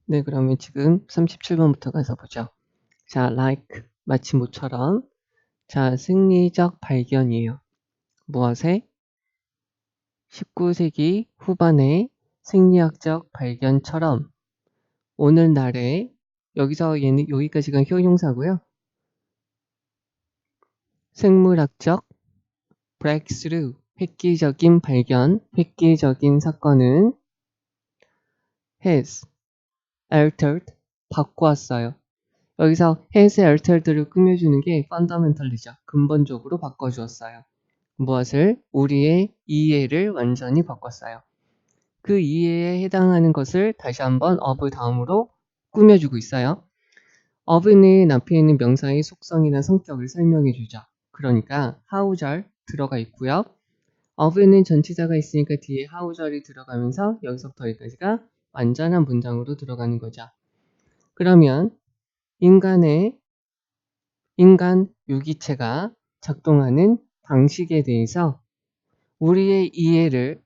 네, 그러면 지금 37번부터 가서 보죠. 자, like, 마치 모처럼. 자, 승리적 발견이에요. 무엇에? 19세기 후반의 생리학적 발견처럼 오늘날에 여기서 얘는 여기까지가 형용사고요. 생물학적 breakthrough, 획기적인 발견, 획기적인 사건은 has altered, 바꾸었어요. 여기서 has altered를 꾸며주는 게 fundamental이죠. 근본적으로 바꿔주었어요. 무엇을? 우리의 이해를 완전히 바꿨어요. 그 이해에 해당하는 것을 다시 한번 of 다음으로 꾸며주고 있어요. of는 앞에 있는 명사의 속성이나 성격을 설명해 주죠. 그러니까 how절 들어가 있고요. of는 전치사가 있으니까 뒤에 how절이 들어가면서 여기서부터 여기까지가 완전한 문장으로 들어가는 거죠. 그러면 인간 유기체가 작동하는 방식에 대해서 우리의 이해를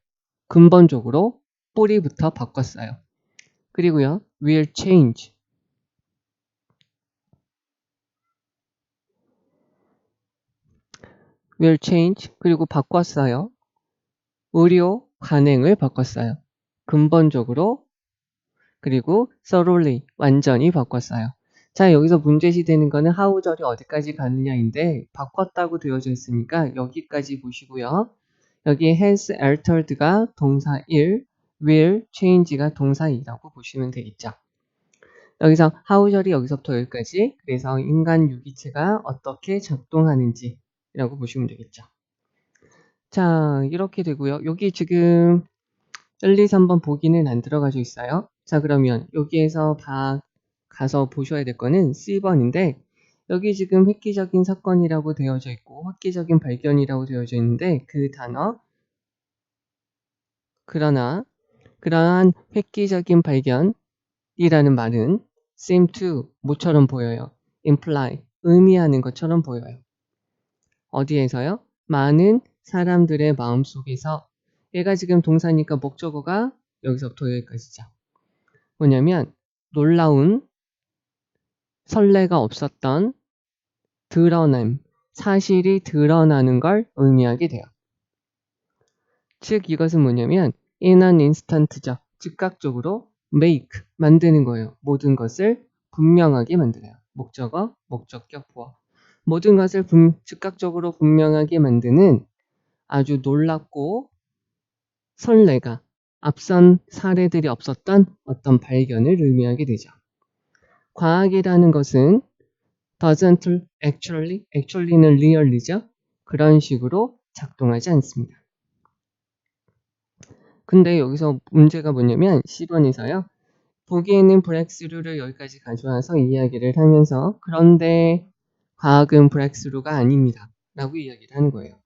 근본적으로 뿌리부터 바꿨어요. 그리고요, will change. will change. 그리고 바꿨어요. 의료 관행을 바꿨어요. 근본적으로. 그리고 thoroughly, 완전히 바꿨어요. 자, 여기서 문제시되는 거는 how절이 어디까지 가느냐인데 바꿨다고 되어져 있으니까 여기까지 보시고요. 여기 has altered가 동사 1, will change가 동사 2라고 보시면 되겠죠. 여기서 how절이 여기서부터 여기까지, 그래서 인간 유기체가 어떻게 작동하는지 라고 보시면 되겠죠. 자, 이렇게 되고요. 여기 지금 1, 2, 3번 보기는 안 들어가져 있어요. 자, 그러면 여기에서 가서 보셔야 될 거는 C번인데 여기 지금 획기적인 사건이라고 되어져 있고 획기적인 발견이라고 되어져 있는데 그 단어, 그러나 그러한 획기적인 발견이라는 말은 seem to, 뭐처럼 보여요? imply, 의미하는 것처럼 보여요. 어디에서요? 많은 사람들의 마음속에서. 얘가 지금 동사니까 목적어가 여기서부터 여기까지죠. 뭐냐면 놀라운, 설레가 없었던, 드러냄, 사실이 드러나는 걸 의미하게 돼요. 즉 이것은 뭐냐면 in an instant죠. 즉각적으로 make, 만드는 거예요. 모든 것을 분명하게 만들어요. 목적어, 목적격, 보어. 모든 것을 즉각적으로 분명하게 만드는 아주 놀랍고 설레가 앞선 사례들이 없었던 어떤 발견을 의미하게 되죠. 과학이라는 것은 doesn't actually는 really죠. 그런 식으로 작동하지 않습니다. 근데 여기서 문제가 뭐냐면 10번에서요. 보기에는 브렉스루를 여기까지 가져와서 이야기를 하면서 그런데 과학은 브렉스루가 아닙니다. 라고 이야기를 하는 거예요.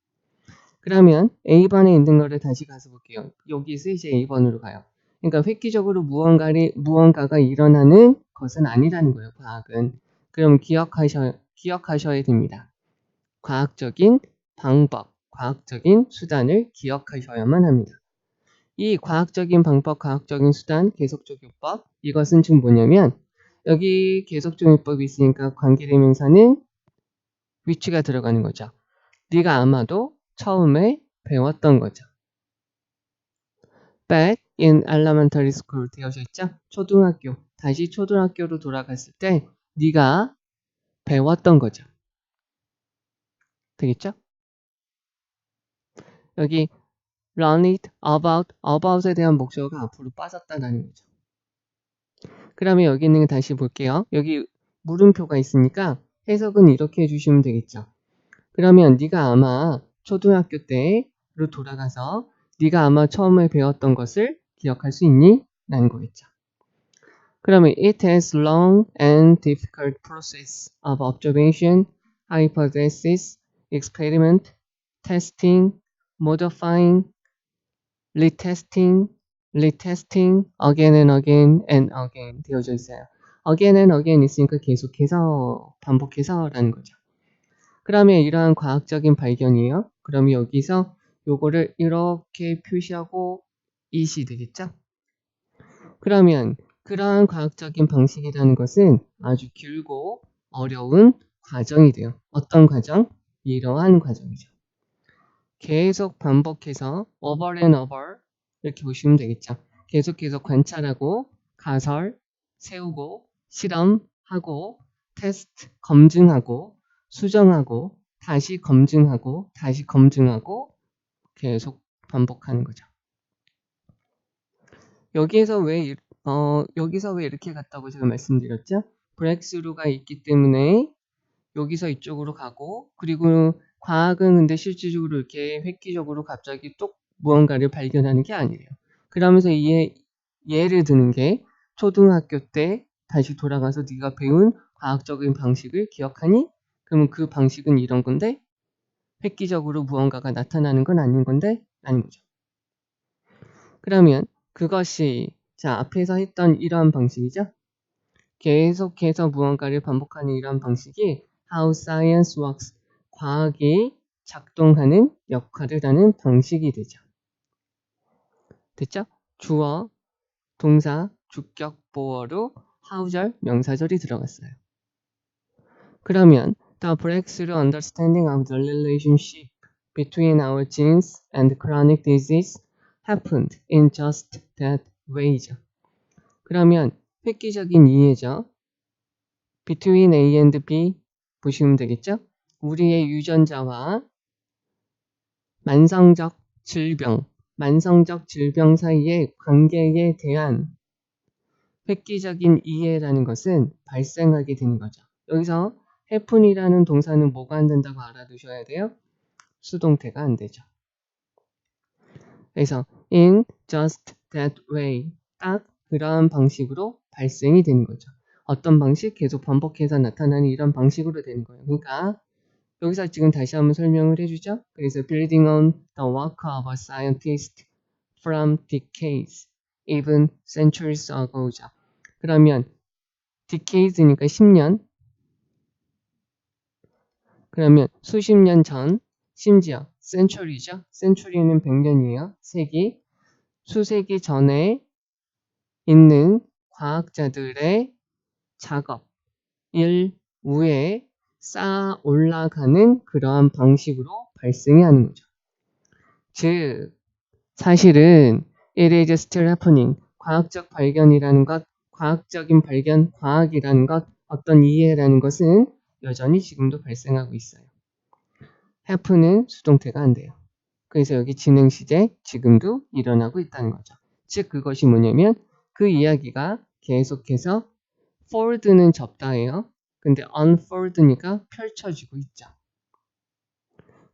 그러면 A번에 있는 거를 다시 가서 볼게요. 여기서 이제 A번으로 가요. 그러니까 획기적으로 무언가가 일어나는 것은 아니라는 거예요. 과학은. 그럼 기억하셔야 됩니다. 과학적인 방법, 과학적인 수단을 기억하셔야만 합니다. 이 과학적인 방법, 과학적인 수단, 계속적용법, 이것은 지금 뭐냐면 여기 계속적용법이 있으니까 관계대명사는 which가 들어가는 거죠. 네가 아마도 처음에 배웠던 거죠. Back in elementary school 되어져 있죠? 초등학교. 다시 초등학교로 돌아갔을 때 네가 배웠던 거죠. 되겠죠? 여기 learn it about에 대한 목적어가 앞으로 빠졌다는 거죠. 그러면 여기 있는 거 다시 볼게요. 여기 물음표가 있으니까 해석은 이렇게 해주시면 되겠죠. 그러면 네가 아마 초등학교 때로 돌아가서 네가 아마 처음에 배웠던 것을 기억할 수 있니? 라는 거겠죠. 그러면 it has long and difficult process of observation, hypothesis, experiment, testing, modifying, retesting, again and again and again 되어져 있어요. again and again 있으니까 계속해서 반복해서라는 거죠. 그러면 이러한 과학적인 발견이에요. 그럼 여기서 요거를 이렇게 표시하고 이시 되겠죠? 그러면 그러한 과학적인 방식이라는 것은 아주 길고 어려운 과정이 돼요. 어떤 과정? 이러한 과정이죠. 계속 반복해서 over and over 이렇게 보시면 되겠죠. 계속해서 관찰하고 가설 세우고 실험하고 테스트 검증하고 수정하고 다시 검증하고 다시 검증하고 계속 반복하는 거죠. 여기서 왜 이렇게 갔다고 제가 말씀드렸죠? 브렉스루가 있기 때문에 여기서 이쪽으로 가고, 그리고 과학은 근데 실질적으로 이렇게 획기적으로 갑자기 또 무언가를 발견하는 게 아니에요. 그러면서 예를 드는 게 초등학교 때 다시 돌아가서 네가 배운 과학적인 방식을 기억하니? 그러면 그 방식은 이런 건데 획기적으로 무언가가 나타나는 건 아닌 건데 아닌 거죠. 그러면 그것이 자 앞에서 했던 이러한 방식이죠. 계속해서 무언가를 반복하는 이러한 방식이 How Science Works, 과학이 작동하는 역할을 하는 방식이 되죠. 됐죠? 주어, 동사, 주격, 보어로 how절, 명사절이 들어갔어요. 그러면 The breakthrough understanding of the relationship between our genes and chronic disease happened in just that way죠. 그러면 획기적인 이해죠. Between A and B 보시면 되겠죠? 우리의 유전자와 만성적 질병 사이의 관계에 대한 획기적인 이해라는 것은 발생하게 되는 거죠. 여기서 happen이라는 동사는 뭐가 안 된다고 알아두셔야 돼요? 수동태가 안 되죠. 그래서 in just that way, 딱 그러한 방식으로 발생이 되는 거죠. 어떤 방식? 계속 반복해서 나타나는 이런 방식으로 되는 거예요. 그러니까 여기서 지금 다시 한번 설명을 해주죠. 그래서 building on the work of a scientist from decades, even centuries ago죠. 그러면 decades니까 10년, 그러면 수십 년 전, 심지어 century죠. century는 100년이에요. 세기, 수세기 전에 있는 과학자들의 작업, 일 위에 쌓아 올라가는 그러한 방식으로 발생이 하는 거죠. 즉, 사실은 it is still happening. 과학적 발견이라는 것, 과학적인 발견, 과학이라는 것, 어떤 이해라는 것은 여전히 지금도 발생하고 있어요. happen은 수동태가 안 돼요. 그래서 여기 진행 시제 지금도 일어나고 있다는 거죠. 즉 그것이 뭐냐면 그 이야기가 계속해서 fold는 접다예요. 근데 unfold니까 펼쳐지고 있죠.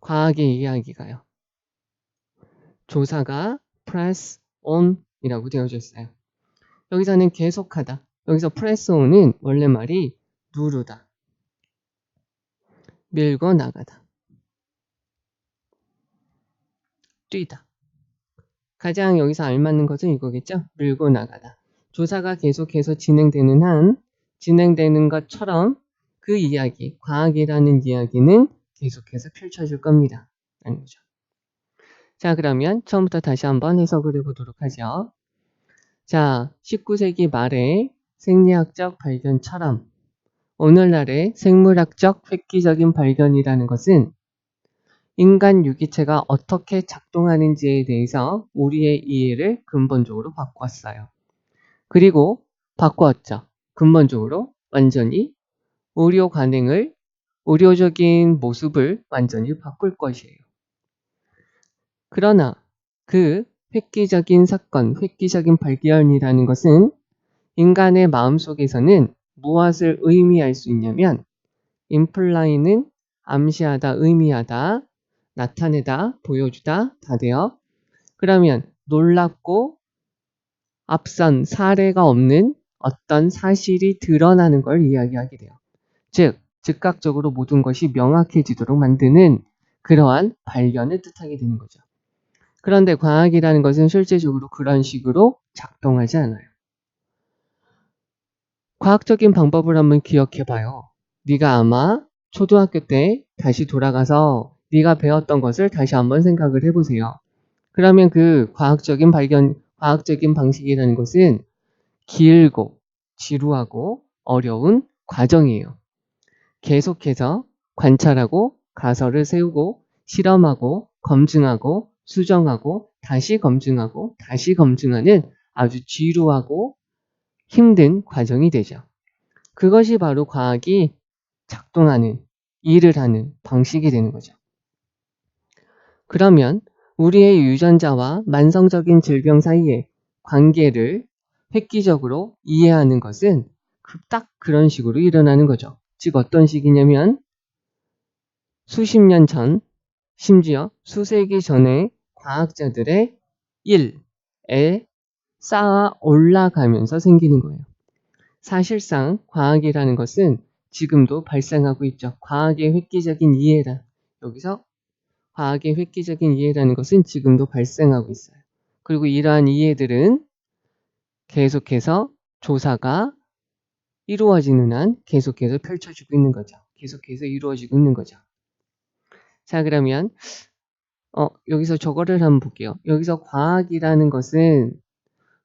과학의 이야기가요. 조사가 press on 이라고 되어져 있어요. 여기서는 계속하다. 여기서 press on은 원래 말이 누르다, 밀고 나가다, 뛰다. 가장 여기서 알맞는 것은 이거겠죠? 밀고 나가다. 조사가 계속해서 진행되는 것처럼 그 이야기, 과학이라는 이야기는 계속해서 펼쳐질 겁니다. 라는 거죠. 자, 그러면 처음부터 다시 한번 해석을 해보도록 하죠. 자, 19세기 말에 생리학적 발견처럼 오늘날의 생물학적 획기적인 발견이라는 것은 인간 유기체가 어떻게 작동하는지에 대해서 우리의 이해를 근본적으로 바꿨어요. 그리고 바꾸었죠. 근본적으로 완전히 의료적인 모습을 완전히 바꿀 것이에요. 그러나 그 획기적인 사건, 획기적인 발견이라는 것은 인간의 마음속에서는 무엇을 의미할 수 있냐면 imply는 암시하다, 의미하다, 나타내다, 보여주다 다 돼요. 그러면 놀랍고 앞선 사례가 없는 어떤 사실이 드러나는 걸 이야기하게 돼요. 즉, 즉각적으로 모든 것이 명확해지도록 만드는 그러한 발견을 뜻하게 되는 거죠. 그런데 과학이라는 것은 실제적으로 그런 식으로 작동하지 않아요. 과학적인 방법을 한번 기억해봐요. 네가 아마 초등학교 때 다시 돌아가서 네가 배웠던 것을 다시 한번 생각을 해보세요. 그러면 그 과학적인 방식이라는 것은 길고 지루하고 어려운 과정이에요. 계속해서 관찰하고 가설을 세우고 실험하고 검증하고 수정하고 다시 검증하고 다시 검증하는 아주 지루하고 힘든 과정이 되죠. 그것이 바로 과학이 작동하는, 일을 하는 방식이 되는 거죠. 그러면 우리의 유전자와 만성적인 질병 사이의 관계를 획기적으로 이해하는 것은 딱 그런 식으로 일어나는 거죠. 즉 어떤 식이냐면 수십 년 전, 심지어 수세기 전에 과학자들의 일에 쌓아 올라가면서 생기는 거예요. 사실상 과학이라는 것은 지금도 발생하고 있죠. 과학의 획기적인 이해라. 여기서 과학의 획기적인 이해라는 것은 지금도 발생하고 있어요. 그리고 이러한 이해들은 계속해서 조사가 이루어지는 한 계속해서 펼쳐지고 있는 거죠. 계속해서 이루어지고 있는 거죠. 자, 그러면 여기서 저거를 한번 볼게요. 여기서 과학이라는 것은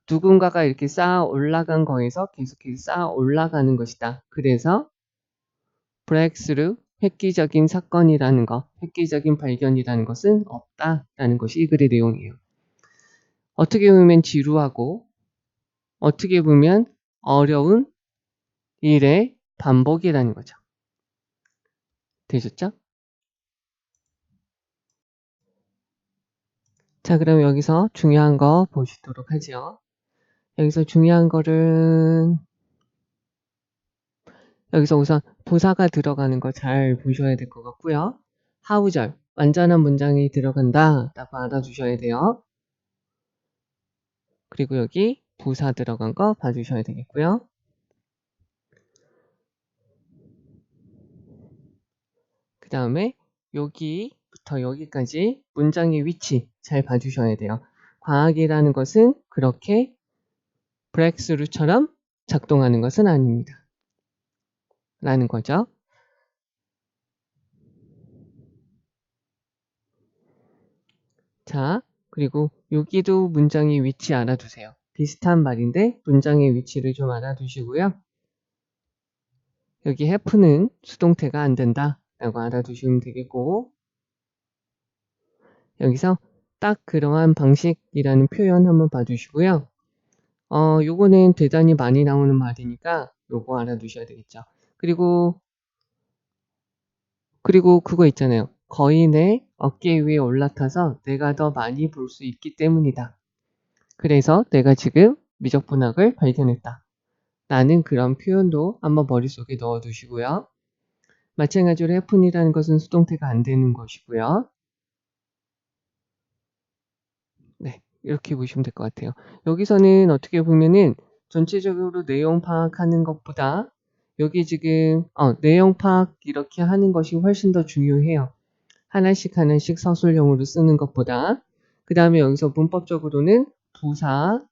누군가가 이렇게 쌓아 올라간 거에서 계속해서 쌓아 올라가는 것이다. 그래서 브렉스루, 획기적인 사건이라는 것, 획기적인 발견이라는 것은 없다라는 것이 이 글의 내용이에요. 어떻게 보면 지루하고 어떻게 보면 어려운 일의 반복이라는 거죠. 되셨죠? 자, 그럼 여기서 중요한 거 보시도록 하죠. 여기서 중요한 거는 여기서 우선 부사가 들어가는 거 잘 보셔야 될 것 같고요. 하우절, 완전한 문장이 들어간다 라고 알아두셔야 돼요. 그리고 여기 부사 들어간 거 봐주셔야 되겠고요. 그 다음에 여기부터 여기까지 문장의 위치 잘 봐주셔야 돼요. 과학이라는 것은 그렇게 브렉스루처럼 작동하는 것은 아닙니다. 라는 거죠. 자, 그리고 여기도 문장의 위치 알아두세요. 비슷한 말인데 문장의 위치를 좀 알아두시고요. 여기 have는 수동태가 안 된다 라고 알아두시면 되겠고, 여기서 딱 그러한 방식이라는 표현 한번 봐주시고요. 요거는 대단히 많이 나오는 말이니까 요거 알아두셔야 되겠죠. 그리고 그거 있잖아요. 거인의 어깨 위에 올라타서 내가 더 많이 볼 수 있기 때문이다. 그래서 내가 지금 미적분학을 발견했다. 라는 그런 표현도 한번 머릿속에 넣어두시고요. 마찬가지로 haven이라는 것은 수동태가 안 되는 것이고요. 네, 이렇게 보시면 될 것 같아요. 여기서는 어떻게 보면은 전체적으로 내용 파악하는 것보다 여기 지금 내용 파악 이렇게 하는 것이 훨씬 더 중요해요. 하나씩 하나씩 서술형으로 쓰는 것보다. 그 다음에 여기서 문법적으로는 부사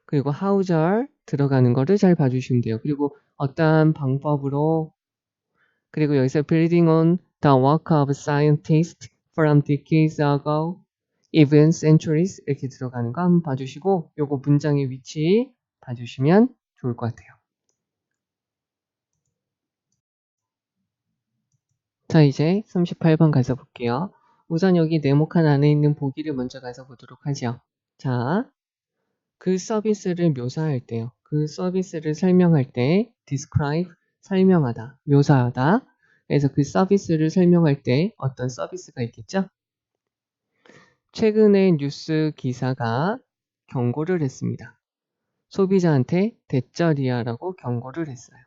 그리고 하우절 들어가는 거를 잘 봐주시면 돼요. 그리고 어떠한 방법으로, 그리고 여기서 building on the work of scientists from decades ago, even centuries 이렇게 들어가는 거 한번 봐주시고 요거 문장의 위치 봐주시면 좋을 것 같아요. 자, 이제 38번 가서 볼게요. 우선 여기 네모칸 안에 있는 보기를 먼저 가서 보도록 하죠. 자, 그 서비스를 묘사할 때요. 그 서비스를 설명할 때 describe, 설명하다, 묘사하다. 그래서 그 서비스를 설명할 때 어떤 서비스가 있겠죠? 최근에 뉴스 기사가 경고를 했습니다. 소비자한테 대절이야라고 경고를 했어요.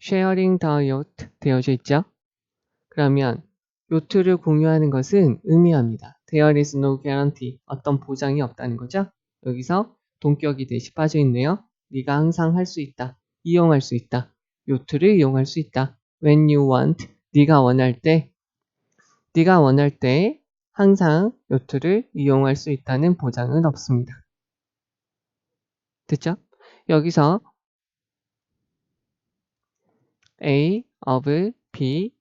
sharing the yacht 되어져 있죠? 그러면 요트를 공유하는 것은 의미합니다. There is no guarantee. 어떤 보장이 없다는 거죠. 여기서 동격이 대시 빠져 있네요. 네가 항상 할 수 있다. 이용할 수 있다. 요트를 이용할 수 있다. When you want. 네가 원할 때. 네가 원할 때 항상 요트를 이용할 수 있다는 보장은 없습니다. 됐죠? 여기서 A of B,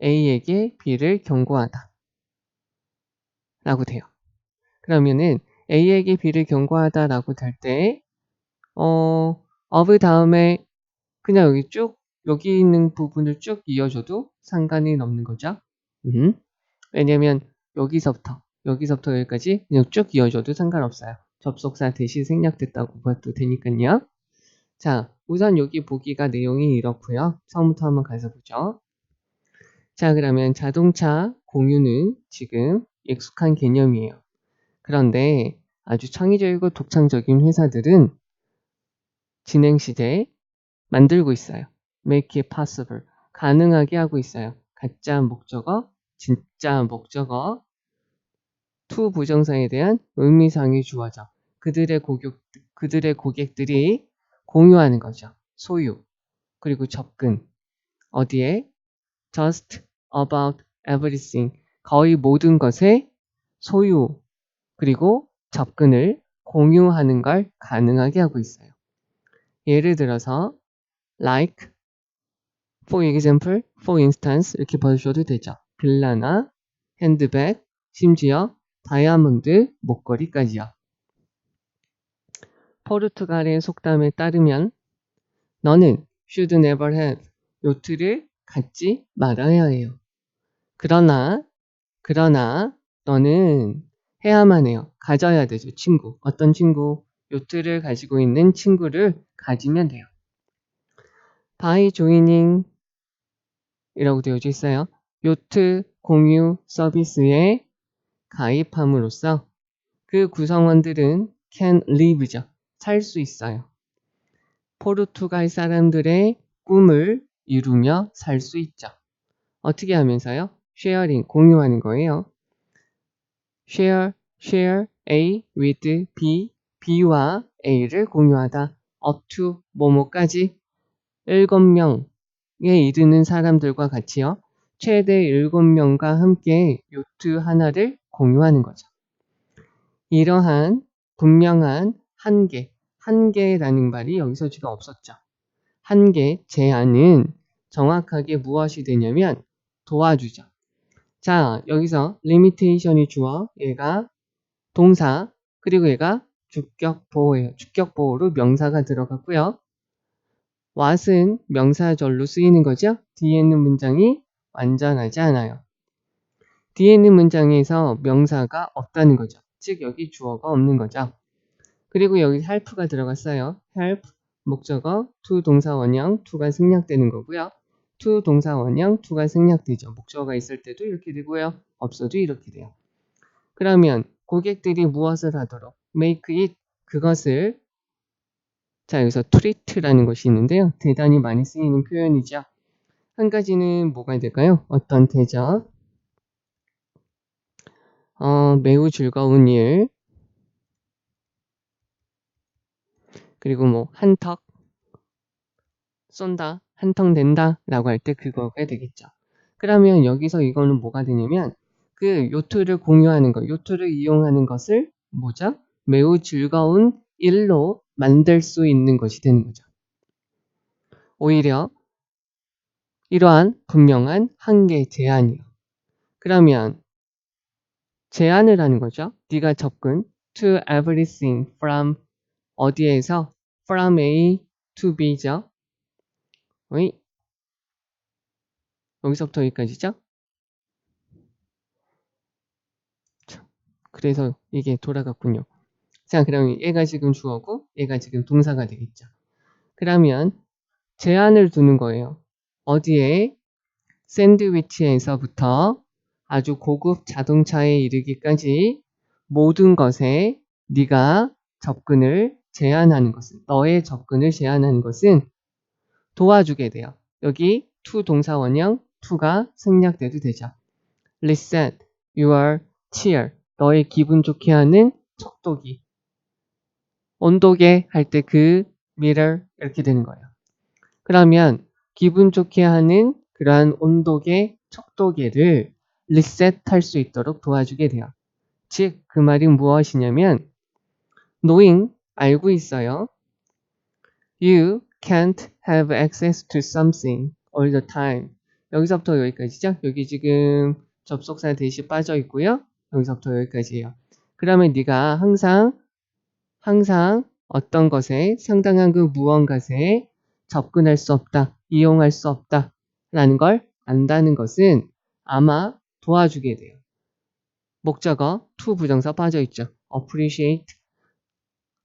A에게 B를 경고하다 라고 돼요. 그러면은 A에게 B를 경고하다 라고 될 때 of 다음에 그냥 여기 있는 부분을 쭉 이어줘도 상관이 없는 거죠. 왜냐면 여기서부터 여기까지 그냥 쭉 이어줘도 상관없어요. 접속사 대시 생략됐다고 봐도 되니까요. 자, 우선 여기 보기가 내용이 이렇고요. 처음부터 한번 가서 보죠. 자, 그러면 자동차 공유는 지금 익숙한 개념이에요. 그런데 아주 창의적이고 독창적인 회사들은 진행 시제에 만들고 있어요. make it possible. 가능하게 하고 있어요. 가짜 목적어, 진짜 목적어, to 부정사에 대한 의미상의 주어져. 그들의 고객들이 공유하는 거죠. 소유, 그리고 접근. 어디에? just about everything. 거의 모든 것에 소유, 그리고 접근을 공유하는 걸 가능하게 하고 있어요. 예를 들어서 like, for example, for instance 이렇게 보셔도 되죠. 빌라나 핸드백, 심지어 다이아몬드 목걸이까지요. 포르투갈의 속담에 따르면 너는 should never have 요트를 갖지 말아야 해요. 그러나 너는 해야만 해요. 가져야 되죠. 친구. 어떤 친구? 요트를 가지고 있는 친구를 가지면 돼요. by joining 이라고 되어져 있어요. 요트 공유 서비스에 가입함으로써 그 구성원들은 can live죠. 살 수 있어요. 포르투갈 사람들의 꿈을 이루며 살 수 있죠. 어떻게 하면서요? 쉐어링, 공유하는 거예요. share A with B, B와 A를 공유하다. up to 뭐뭐까지 7명에 이르는 사람들과 같이요. 최대 7명과 함께 요트 하나를 공유하는 거죠. 이러한 분명한 한계라는 말이 여기서 지금 없었죠. 한계, 제한은 정확하게 무엇이 되냐면 도와주죠. 자, 여기서 limitation이 주어, 얘가 동사, 그리고 얘가 주격보호예요. 주격보호로 명사가 들어갔고요. what은 명사절로 쓰이는 거죠. 뒤에 있는 문장이 완전하지 않아요. 뒤에 있는 문장에서 명사가 없다는 거죠. 즉 여기 주어가 없는 거죠. 그리고 여기 help가 들어갔어요. help, 목적어, to 동사 원형, to가 생략되는 거고요. to 동사 원형, to가 생략되죠. 목적어가 있을 때도 이렇게 되고요. 없어도 이렇게 돼요. 그러면 고객들이 무엇을 하도록 make it, 그것을, 자 여기서 treat라는 것이 있는데요. 대단히 많이 쓰이는 표현이죠. 한 가지는 뭐가 될까요? 어떤 대접, 매우 즐거운 일, 그리고 뭐 한턱 쏜다, 한턱 낸다 라고 할 때 그거가 되겠죠. 그러면 여기서 이거는 뭐가 되냐면 그 요트를 공유하는 것, 요트를 이용하는 것을 뭐죠? 매우 즐거운 일로 만들 수 있는 것이 되는 거죠. 오히려 이러한 분명한 한계 제한이요. 그러면 제한을 하는 거죠. 네가 접근 to everything from 어디에서 from A to B죠. 여기서부터 여기까지죠. 그래서 이게 돌아갔군요. 자, 그럼 얘가 지금 주어고 얘가 지금 동사가 되겠죠. 그러면 제한을 두는 거예요. 어디에? 샌드위치에서부터 아주 고급 자동차에 이르기까지 모든 것에 네가 접근을 제한하는 것은, 너의 접근을 제한하는 것은 도와주게 돼요. 여기 to 동사 원형 to가 생략돼도 되죠. reset your cheer, 너의 기분 좋게 하는 척도기. 온도계 할 때 그 mirror 이렇게 되는 거예요. 그러면 기분 좋게 하는 그러한 온도계, 척도계를 리셋할 수 있도록 도와주게 돼요. 즉, 그 말이 무엇이냐면 knowing, 알고 있어요. You can't have access to something all the time. 여기서부터 여기까지죠. 여기 지금 접속사 대시 빠져 있고요. 여기서부터 여기까지예요. 그러면 네가 항상 어떤 것에 상당한 그 무언가에 접근할 수 없다, 이용할 수 없다 라는 걸 안다는 것은 아마 도와주게 돼요. 목적어 to 부정사 빠져있죠.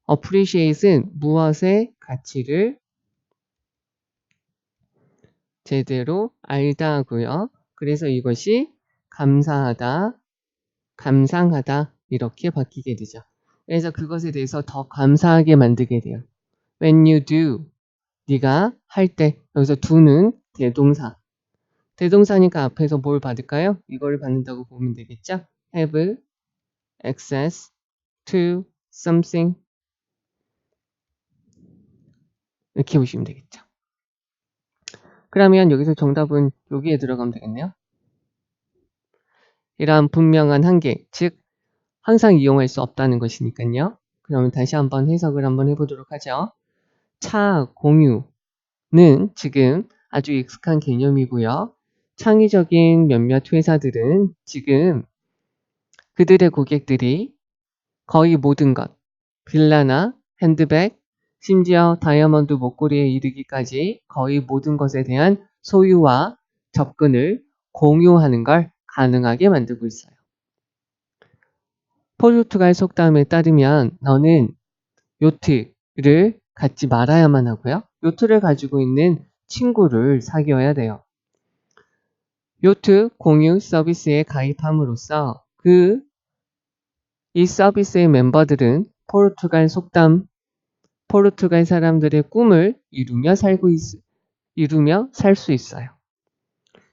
appreciate은 무엇의 가치를 제대로 알다 하고요. 그래서 이것이 감사하다, 감상하다 이렇게 바뀌게 되죠. 그래서 그것에 대해서 더 감사하게 만들게 돼요. When you do, 네가 할 때, 여기서 do는 대동사. 대동사니까 앞에서 뭘 받을까요? 이거를 받는다고 보면 되겠죠? have access to something 이렇게 보시면 되겠죠. 그러면 여기서 정답은 여기에 들어가면 되겠네요. 이러한 분명한 한계, 즉 항상 이용할 수 없다는 것이니까요. 그러면 다시 한번 해석을 한번 해보도록 하죠. 차 공유는 지금 아주 익숙한 개념이고요. 창의적인 몇몇 회사들은 지금 그들의 고객들이 거의 모든 것, 빌라나 핸드백, 심지어 다이아몬드 목걸이에 이르기까지 거의 모든 것에 대한 소유와 접근을 공유하는 걸 가능하게 만들고 있어요. 포르투갈 속담에 따르면 너는 요트를 갖지 말아야만 하고요. 요트를 가지고 있는 친구를 사귀어야 돼요. 요트 공유 서비스에 가입함으로써 이 서비스의 멤버들은 포르투갈 사람들의 꿈을 이루며 살 수 있어요.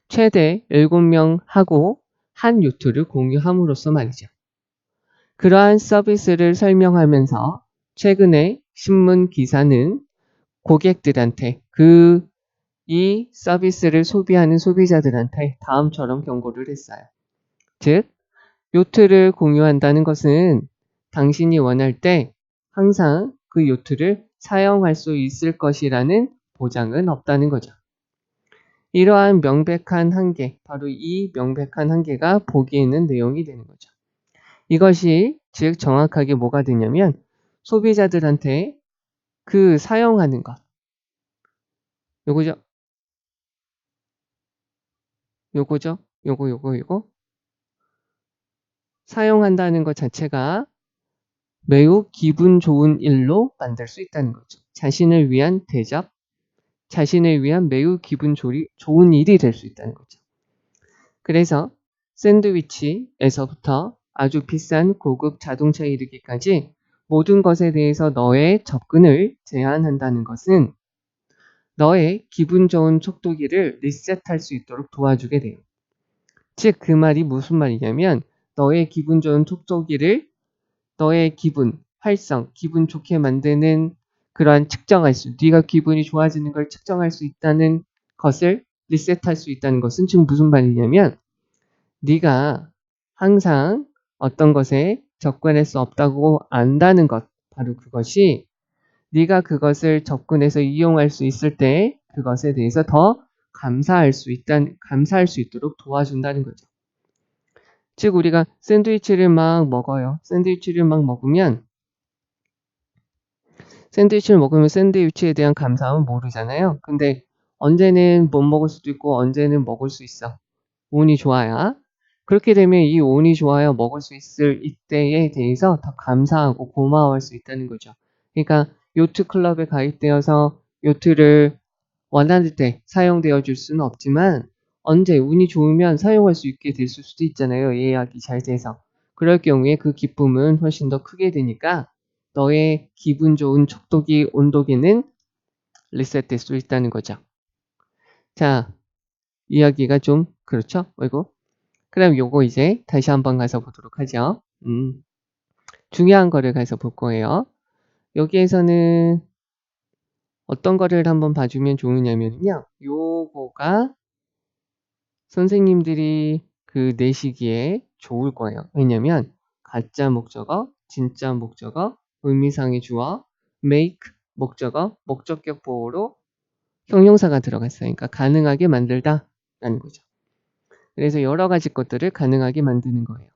최대 7명하고 한 요트를 공유함으로써 말이죠. 그러한 서비스를 설명하면서 최근에 신문 기사는 고객들한테 이 서비스를 소비하는 소비자들한테 다음처럼 경고를 했어요. 즉, 요트를 공유한다는 것은 당신이 원할 때 항상 그 요트를 사용할 수 있을 것이라는 보장은 없다는 거죠. 이러한 명백한 한계, 바로 이 명백한 한계가 보기에 있는 내용이 되는 거죠. 이것이 즉 정확하게 뭐가 되냐면 소비자들한테 그 사용하는 것, 요거 사용한다는 것 자체가 매우 기분 좋은 일로 만들 수 있다는 거죠. 자신을 위한 대접, 자신을 위한 매우 기분 좋은 일이 될 수 있다는 거죠. 그래서 샌드위치에서부터 아주 비싼 고급 자동차에 이르기까지 모든 것에 대해서 너의 접근을 제한한다는 것은 너의 기분 좋은 촉도기를 리셋할 수 있도록 도와주게 돼요. 즉, 그 말이 무슨 말이냐면 너의 기분 좋은 촉도기를 너의 기분, 활성, 기분 좋게 만드는 그러한 네가 기분이 좋아지는 걸 측정할 수 있다는 것을 리셋할 수 있다는 것은 지금 무슨 말이냐면 네가 항상 어떤 것에 접근할 수 없다고 안다는 것, 바로 그것이 네가 그것을 접근해서 이용할 수 있을 때 그것에 대해서 더 감사할 수 있도록 도와준다는 거죠. 즉 우리가 샌드위치를 막 먹어요. 샌드위치를 먹으면 샌드위치에 대한 감사함은 모르잖아요. 근데 언제는 못 먹을 수도 있고 언제는 먹을 수 있어. 운이 좋아야. 그렇게 되면 이 운이 좋아야 먹을 수 있을 이때에 대해서 더 감사하고 고마워할 수 있다는 거죠. 그러니까 요트 클럽에 가입되어서 요트를 원하는 때 사용되어 줄 수는 없지만 언제 운이 좋으면 사용할 수 있게 될 수도 있잖아요. 예약이 잘 돼서. 그럴 경우에 그 기쁨은 훨씬 더 크게 되니까 너의 기분 좋은 촉도기, 온도기는 리셋될 수 있다는 거죠. 자, 이야기가 좀 그렇죠? 어이구. 그럼 요거 이제 다시 한번 가서 보도록 하죠. 중요한 거를 가서 볼 거예요. 여기에서는 어떤 거를 한번 봐주면 좋으냐면요. 요거가 선생님들이 내시기에 좋을 거예요. 왜냐면 가짜 목적어, 진짜 목적어, 의미상의 주어, make 목적어, 목적격 보호로 형용사가 들어갔어요. 그러니까 가능하게 만들다 라는 거죠. 그래서 여러 가지 것들을 가능하게 만드는 거예요.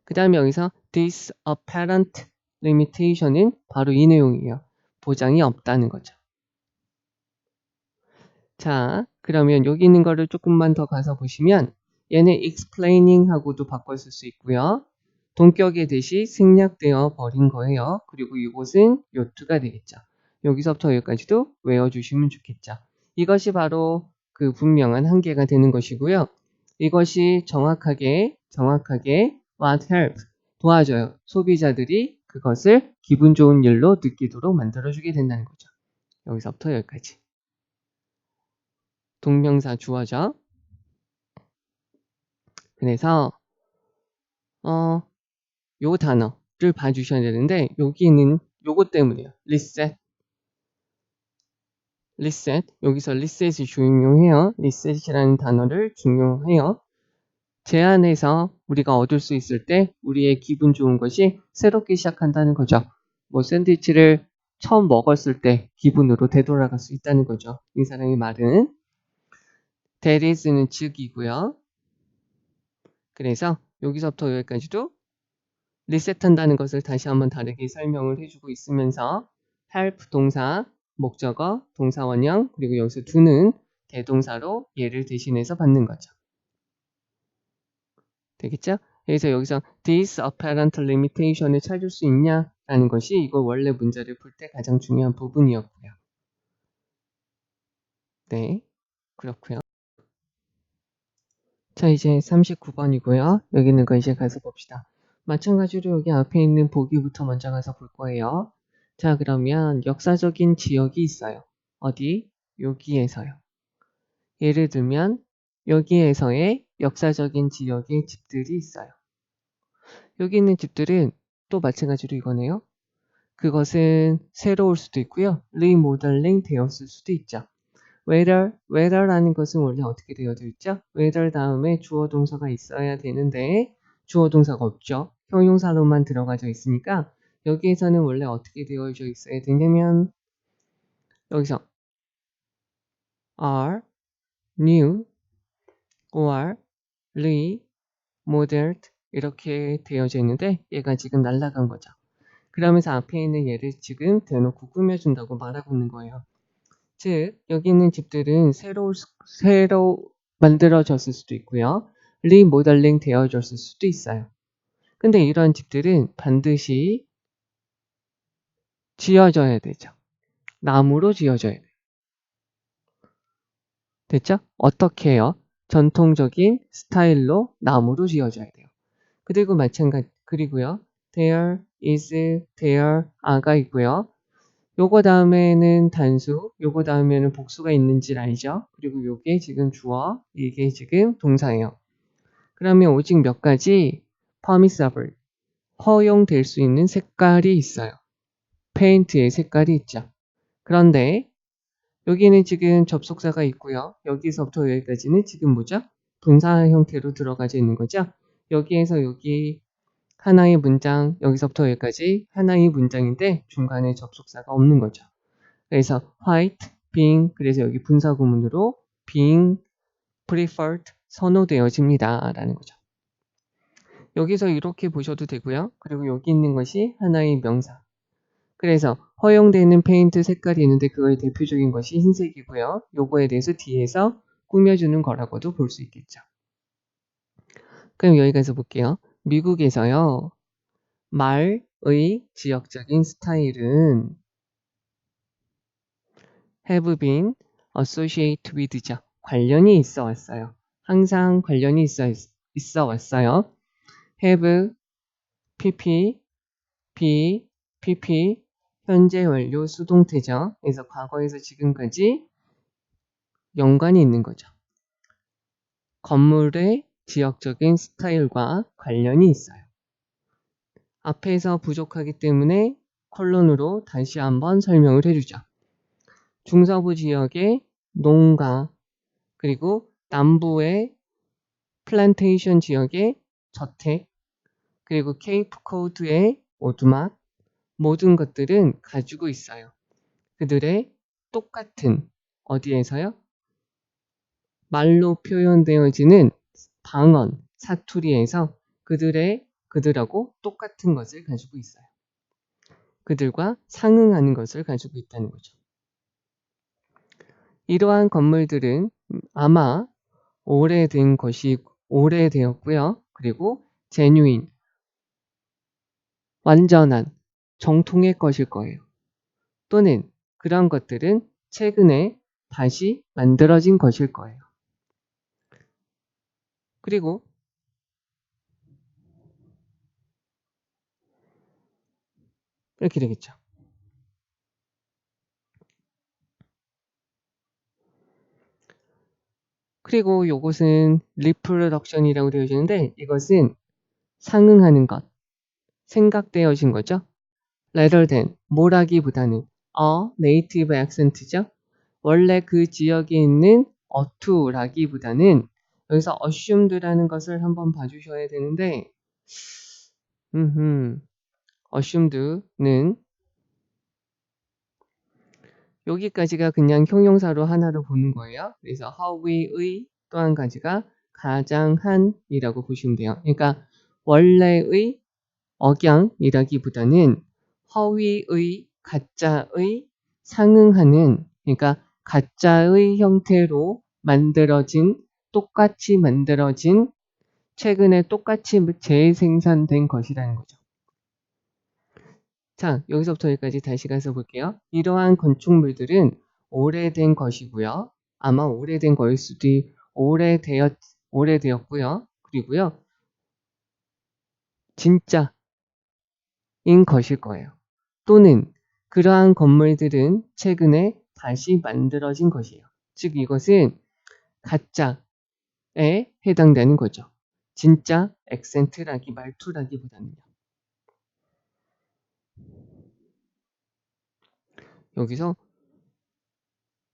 그 다음에 여기서 this apparent limitation은 바로 이 내용이에요. 보장이 없다는 거죠. 자, 그러면 여기 있는 거를 조금만 더 가서 보시면 얘는 explaining 하고도 바꿨을 수 있고요. 동격의 대시 생략되어 버린 거예요. 그리고 이곳은 요트가 되겠죠. 여기서부터 여기까지도 외워주시면 좋겠죠. 이것이 바로 그 분명한 한계가 되는 것이고요. 이것이 정확하게 what help 도와줘요. 소비자들이 그것을 기분 좋은 일로 느끼도록 만들어주게 된다는 거죠. 여기서부터 여기까지. 동명사 주어죠. 그래서 요 단어를 봐주셔야 되는데 여기는 요것 때문이에요. reset 여기서 reset이 중요해요. reset이라는 단어를 중요해요. 제안에서 우리가 얻을 수 있을 때 우리의 기분 좋은 것이 새롭게 시작한다는 거죠. 뭐 샌드위치를 처음 먹었을 때 기분으로 되돌아갈 수 있다는 거죠. 이 사람의 말은 that is는 즉이고요. 그래서 여기서부터 여기까지도 리셋한다는 것을 다시 한번 다르게 설명을 해주고 있으면서 help 동사, 목적어, 동사 원형, 그리고 여기서 do는 대동사로 얘를 대신해서 받는 거죠. 되겠죠? 그래서 여기서 this apparent limitation을 찾을 수 있냐? 라는 것이 이거 원래 문제를 풀 때 가장 중요한 부분이었고요. 네, 그렇고요. 자, 이제 39번이고요. 여기 있는 거 이제 가서 봅시다. 마찬가지로 여기 앞에 있는 보기부터 먼저 가서 볼 거예요. 자, 그러면 역사적인 지역이 있어요. 어디? 여기에서요. 예를 들면 여기에서의 역사적인 지역의 집들이 있어요. 여기 있는 집들은 또 마찬가지로 이거네요. 그것은 새로울 수도 있고요. 리모델링 되었을 수도 있죠. whether라는 것은 원래 어떻게 되어져 있죠? whether 다음에 주어 동사가 있어야 되는데 주어 동사가 없죠. 형용사로만 들어가져 있으니까 여기에서는 원래 어떻게 되어져 있어야 되냐면 여기서 are, new, or, remodeled 이렇게 되어져 있는데 얘가 지금 날아간 거죠. 그러면서 앞에 있는 얘를 지금 대놓고 꾸며준다고 말하고 있는 거예요. 즉 여기 있는 집들은 새로 만들어졌을 수도 있고요. 리모델링 되어졌을 수도 있어요. 근데 이런 집들은 반드시 지어져야 되죠. 나무로 지어져야 돼요. 됐죠? 어떻게 해요? 전통적인 스타일로 나무로 지어져야 돼요. 그리고 그리고요. there is, there are가 있고요. 요거 다음에는 단수, 요거 다음에는 복수가 있는지 알죠? 그리고 요게 지금 주어, 이게 지금 동사예요. 그러면 오직 몇 가지 permissible, 허용될 수 있는 색깔이 있어요. 페인트의 색깔이 있죠. 그런데 여기는 지금 접속사가 있고요. 여기서부터 여기까지는 지금 뭐죠? 분사 형태로 들어가져 있는 거죠. 여기에서 여기 하나의 문장, 여기서부터 여기까지 하나의 문장인데 중간에 접속사가 없는 거죠. 그래서 white, being, 그래서 여기 분사 구문으로 being preferred, 선호되어집니다. 라는 거죠. 여기서 이렇게 보셔도 되고요. 그리고 여기 있는 것이 하나의 명사. 그래서 허용되는 페인트 색깔이 있는데 그거의 대표적인 것이 흰색이고요. 요거에 대해서 뒤에서 꾸며주는 거라고도 볼 수 있겠죠. 그럼 여기까지 볼게요. 미국에서요. 말의 지역적인 스타일은 have been associated with죠. 관련이 있어 왔어요. 항상 관련이 있어 왔어요. have, pp, be, pp, 현재 완료 수동태죠. 그래서 과거에서 지금까지 연관이 있는 거죠. 건물의 지역적인 스타일과 관련이 있어요. 앞에서 부족하기 때문에 콜론으로 다시 한번 설명을 해주죠. 중서부 지역의 농가, 그리고 남부의 플랜테이션 지역의 저택, 그리고 케이프 코드의 오두막, 모든 것들은 가지고 있어요. 그들의 똑같은 어디에서요? 말로 표현되어지는 방언, 사투리에서 그들하고 똑같은 것을 가지고 있어요. 그들과 상응하는 것을 가지고 있다는 거죠. 이러한 건물들은 아마 오래되었고요. 그리고 genuine, 완전한, 정통의 것일 거예요. 또는 그런 것들은 최근에 다시 만들어진 것일 거예요. 그리고 이렇게 되겠죠. 그리고 이것은 reproduction이라고 되어 있는데 이것은 상응하는 것, 생각되어진 거죠. rather than, 뭐라기보다는 a native accent죠. 원래 그 지역에 있는 어투라기보다는 여기서 assumed라는 것을 한번 봐주셔야 되는데 assumed는 여기까지가 그냥 형용사로 하나로 보는 거예요. 그래서 how의 또 한 가지가 가장 한이라고 보시면 돼요. 그러니까 원래의 억양이라기보다는 허위의, 가짜의 상응하는, 그러니까 가짜의 형태로 만들어진, 똑같이 만들어진, 최근에 똑같이 재생산된 것이라는 거죠. 자, 여기서부터 여기까지 다시 가서 볼게요. 이러한 건축물들은 오래된 것이고요. 아마 오래된 거일 수도 오래되었고요. 그리고요. 진짜인 것일 거예요. 또는 그러한 건물들은 최근에 다시 만들어진 것이에요. 즉 이것은 가짜에 해당되는 거죠. 진짜 액센트라기 말투라기보다는요. 여기서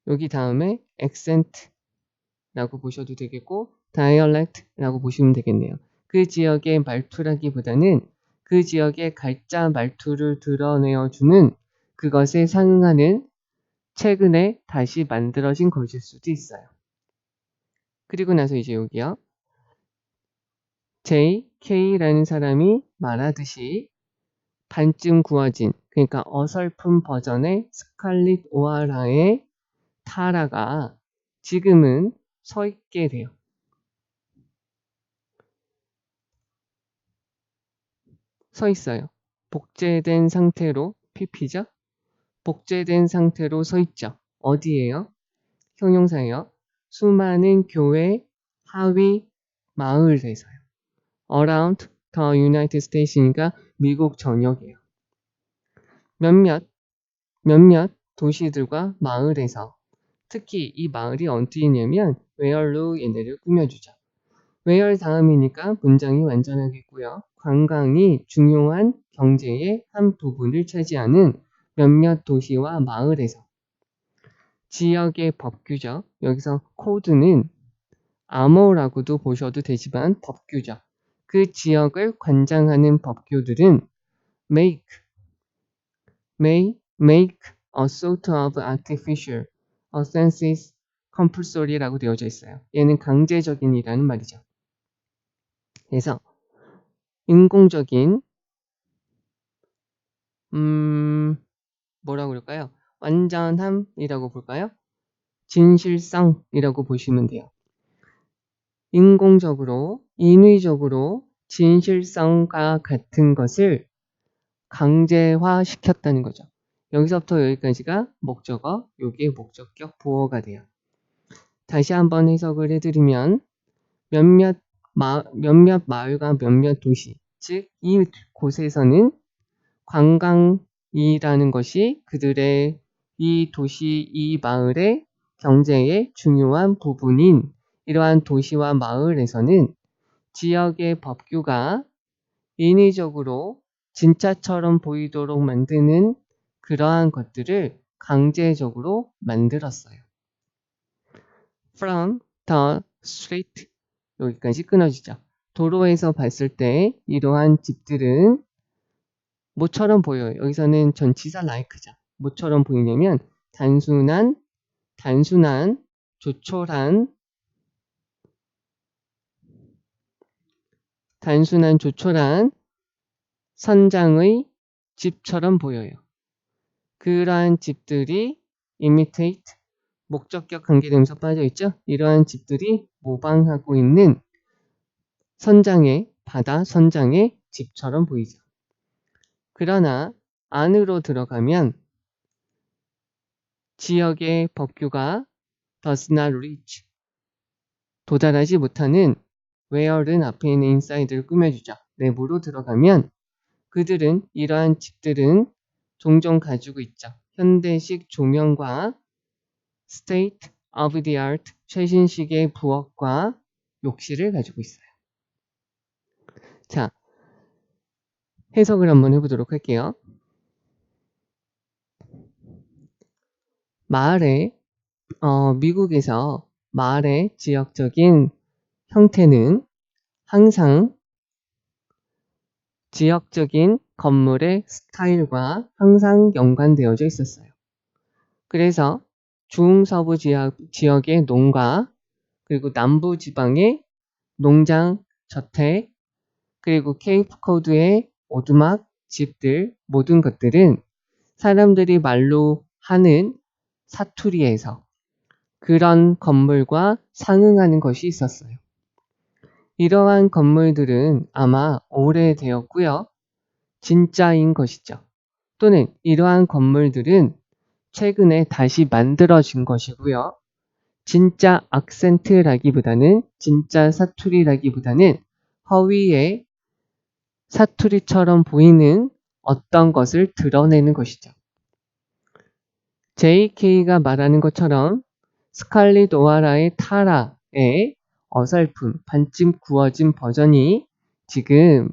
여기 다음에 accent라고 보셔도 되겠고 dialect라고 보시면 되겠네요. 그 지역의 말투라기보다는 그 지역의 가짜 말투를 드러내어주는 그것에 상응하는 최근에 다시 만들어진 것일 수도 있어요. 그리고 나서 이제 여기요. J.K라는 사람이 말하듯이 반쯤 구워진, 그러니까 어설픈 버전의 스칼릿 오하라의 타라가 지금은 서 있게 돼요. 서 있어요. 복제된 상태로, PP죠? 복제된 상태로 서 있죠. 어디에요? 형용사예요. 수많은 교회 하위 마을에서요. Around the United States이니까 미국 전역이에요. 몇몇 도시들과 마을에서 특히 이 마을이 어디냐면 where로 얘네를 꾸며주죠. where 다음이니까 문장이 완전하겠고요. 관광이 중요한 경제의 한 부분을 차지하는 몇몇 도시와 마을에서 지역의 법규죠. 여기서 코드는 암호라고도 보셔도 되지만 법규죠. 그 지역을 관장하는 법규들은 may make a sort of artificial offenses compulsory라고 되어져 있어요. 얘는 강제적인이라는 말이죠. 그래서 인공적인 뭐라고 그럴까요? 완전함이라고 볼까요? 진실성이라고 보시면 돼요. 인공적으로, 인위적으로 진실성과 같은 것을 강제화시켰다는 거죠. 여기서부터 여기까지가 목적어, 여기에 목적격 보어가 돼요. 다시 한번 해석을 해드리면 몇몇 마을과 몇몇 도시, 즉 이곳에서는 관광이라는 것이 그들의 이 도시, 이 마을의 경제의 중요한 부분인 이러한 도시와 마을에서는 지역의 법규가 인위적으로 진짜처럼 보이도록 만드는 그러한 것들을 강제적으로 만들었어요. From the street 여기까지 끊어지죠. 도로에서 봤을 때 이러한 집들은 뭐처럼 보여요? 여기서는 전치사 like죠. 뭐처럼 보이냐면 단순한, 조촐한 선장의 집처럼 보여요. 그러한 집들이 imitate, 목적격 관계대명사 빠져있죠? 이러한 집들이 모방하고 있는 선장의, 바다 선장의 집처럼 보이죠. 그러나 안으로 들어가면 지역의 법규가 does not reach, 도달하지 못하는 where는 앞에 있는 inside를 꾸며주죠. 내부로 들어가면 그들은, 이러한 집들은 종종 가지고 있죠. 현대식 조명과 state of the art, 최신식의 부엌과 욕실을 가지고 있어요. 자, 해석을 한번 해보도록 할게요. 마을의, 미국에서 마을의 지역적인 형태는 항상 지역적인 건물의 스타일과 항상 연관되어져 있었어요. 그래서 중서부 지역의 농가, 그리고 남부 지방의 농장, 저택, 그리고 케이프 코드의 오두막, 집들, 모든 것들은 사람들이 말로 하는 사투리에서 그런 건물과 상응하는 것이 있었어요. 이러한 건물들은 아마 오래되었고요. 진짜인 것이죠. 또는 이러한 건물들은 최근에 다시 만들어진 것이고요. 진짜 악센트라기보다는, 진짜 사투리라기보다는 허위의 사투리처럼 보이는 어떤 것을 드러내는 것이죠. JK가 말하는 것처럼 스칼릿 오하라의 타라의 어설픈 반쯤 구워진 버전이 지금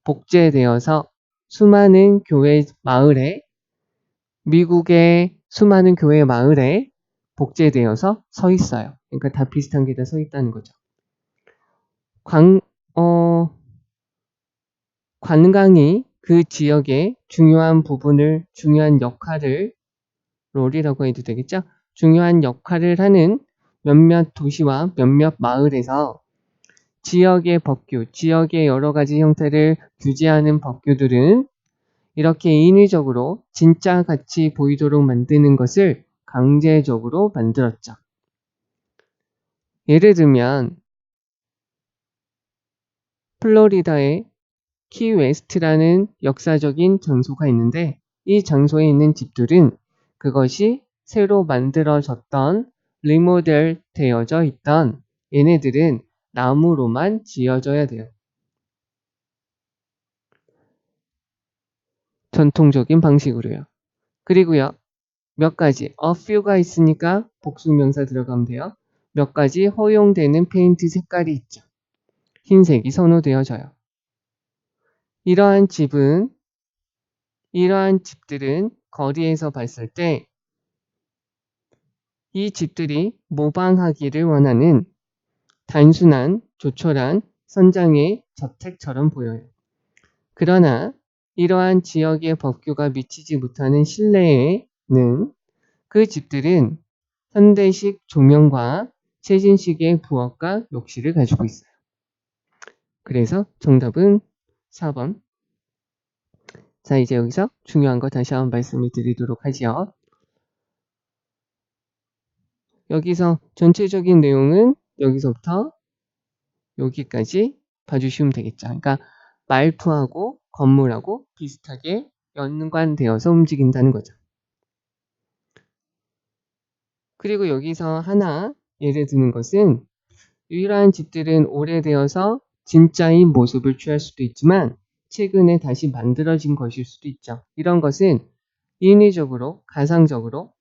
복제되어서 수많은 교회 마을에, 미국의 수많은 교회 마을에 복제되어서 서 있어요. 그러니까 다 비슷한 게 다 서 있다는 거죠. 관광이 그 지역의 중요한 부분을, 중요한 역할을, 롤이라고 해도 되겠죠? 중요한 역할을 하는 몇몇 도시와 몇몇 마을에서 지역의 법규, 지역의 여러 가지 형태를 규제하는 법규들은 이렇게 인위적으로 진짜 같이 보이도록 만드는 것을 강제적으로 만들었죠. 예를 들면 플로리다의 키웨스트라는 역사적인 장소가 있는데, 이 장소에 있는 집들은 그것이 새로 만들어졌던, 리모델 되어져 있던, 얘네들은 나무로만 지어져야 돼요. 전통적인 방식으로요. 그리고요, 몇 가지, a few가 있으니까 복수명사 들어가면 돼요. 몇 가지 허용되는 페인트 색깔이 있죠. 흰색이 선호되어져요. 이러한 집들은 거리에서 봤을 때 이 집들이 모방하기를 원하는 단순한, 조촐한 선장의 저택처럼 보여요. 그러나 이러한 지역의 법규가 미치지 못하는 실내에는 그 집들은 현대식 조명과 최신식의 부엌과 욕실을 가지고 있어요. 그래서 정답은 4번. 자, 이제 여기서 중요한 거 다시 한번 말씀을 드리도록 하죠. 여기서 전체적인 내용은 여기서부터 여기까지 봐주시면 되겠죠. 그러니까 말투하고 건물하고 비슷하게 연관되어서 움직인다는 거죠. 그리고 여기서 하나 예를 드는 것은, 이러한 집들은 오래되어서 진짜인 모습을 취할 수도 있지만 최근에 다시 만들어진 것일 수도 있죠. 이런 것은 인위적으로, 가상적으로,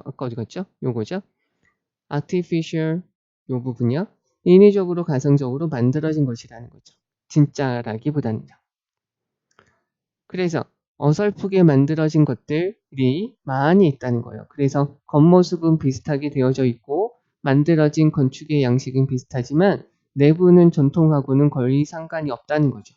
아까 어디 갔죠? 요거죠? artificial, 요 부분이요. 인위적으로, 가상적으로 만들어진 것이라는 거죠. 진짜라기보다는요. 그래서 어설프게 만들어진 것들이 많이 있다는 거예요. 그래서 겉모습은 비슷하게 되어져 있고 만들어진 건축의 양식은 비슷하지만 내부는 전통하고는 거의 상관이 없다는 거죠.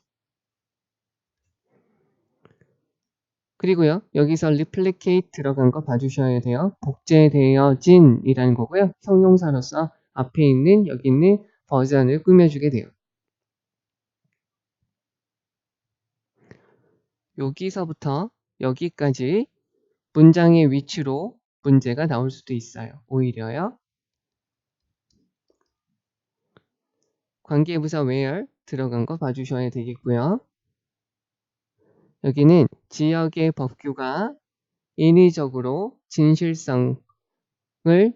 그리고요, 여기서 replicate 들어간 거 봐주셔야 돼요. 복제되어진 이라는 거고요. 형용사로서 앞에 있는, 여기 있는 버전을 꾸며주게 돼요. 여기서부터 여기까지 문장의 위치로 문제가 나올 수도 있어요. 오히려요. 관계부사 where 들어간 거 봐주셔야 되겠고요. 여기는 지역의 법규가 인위적으로 진실성을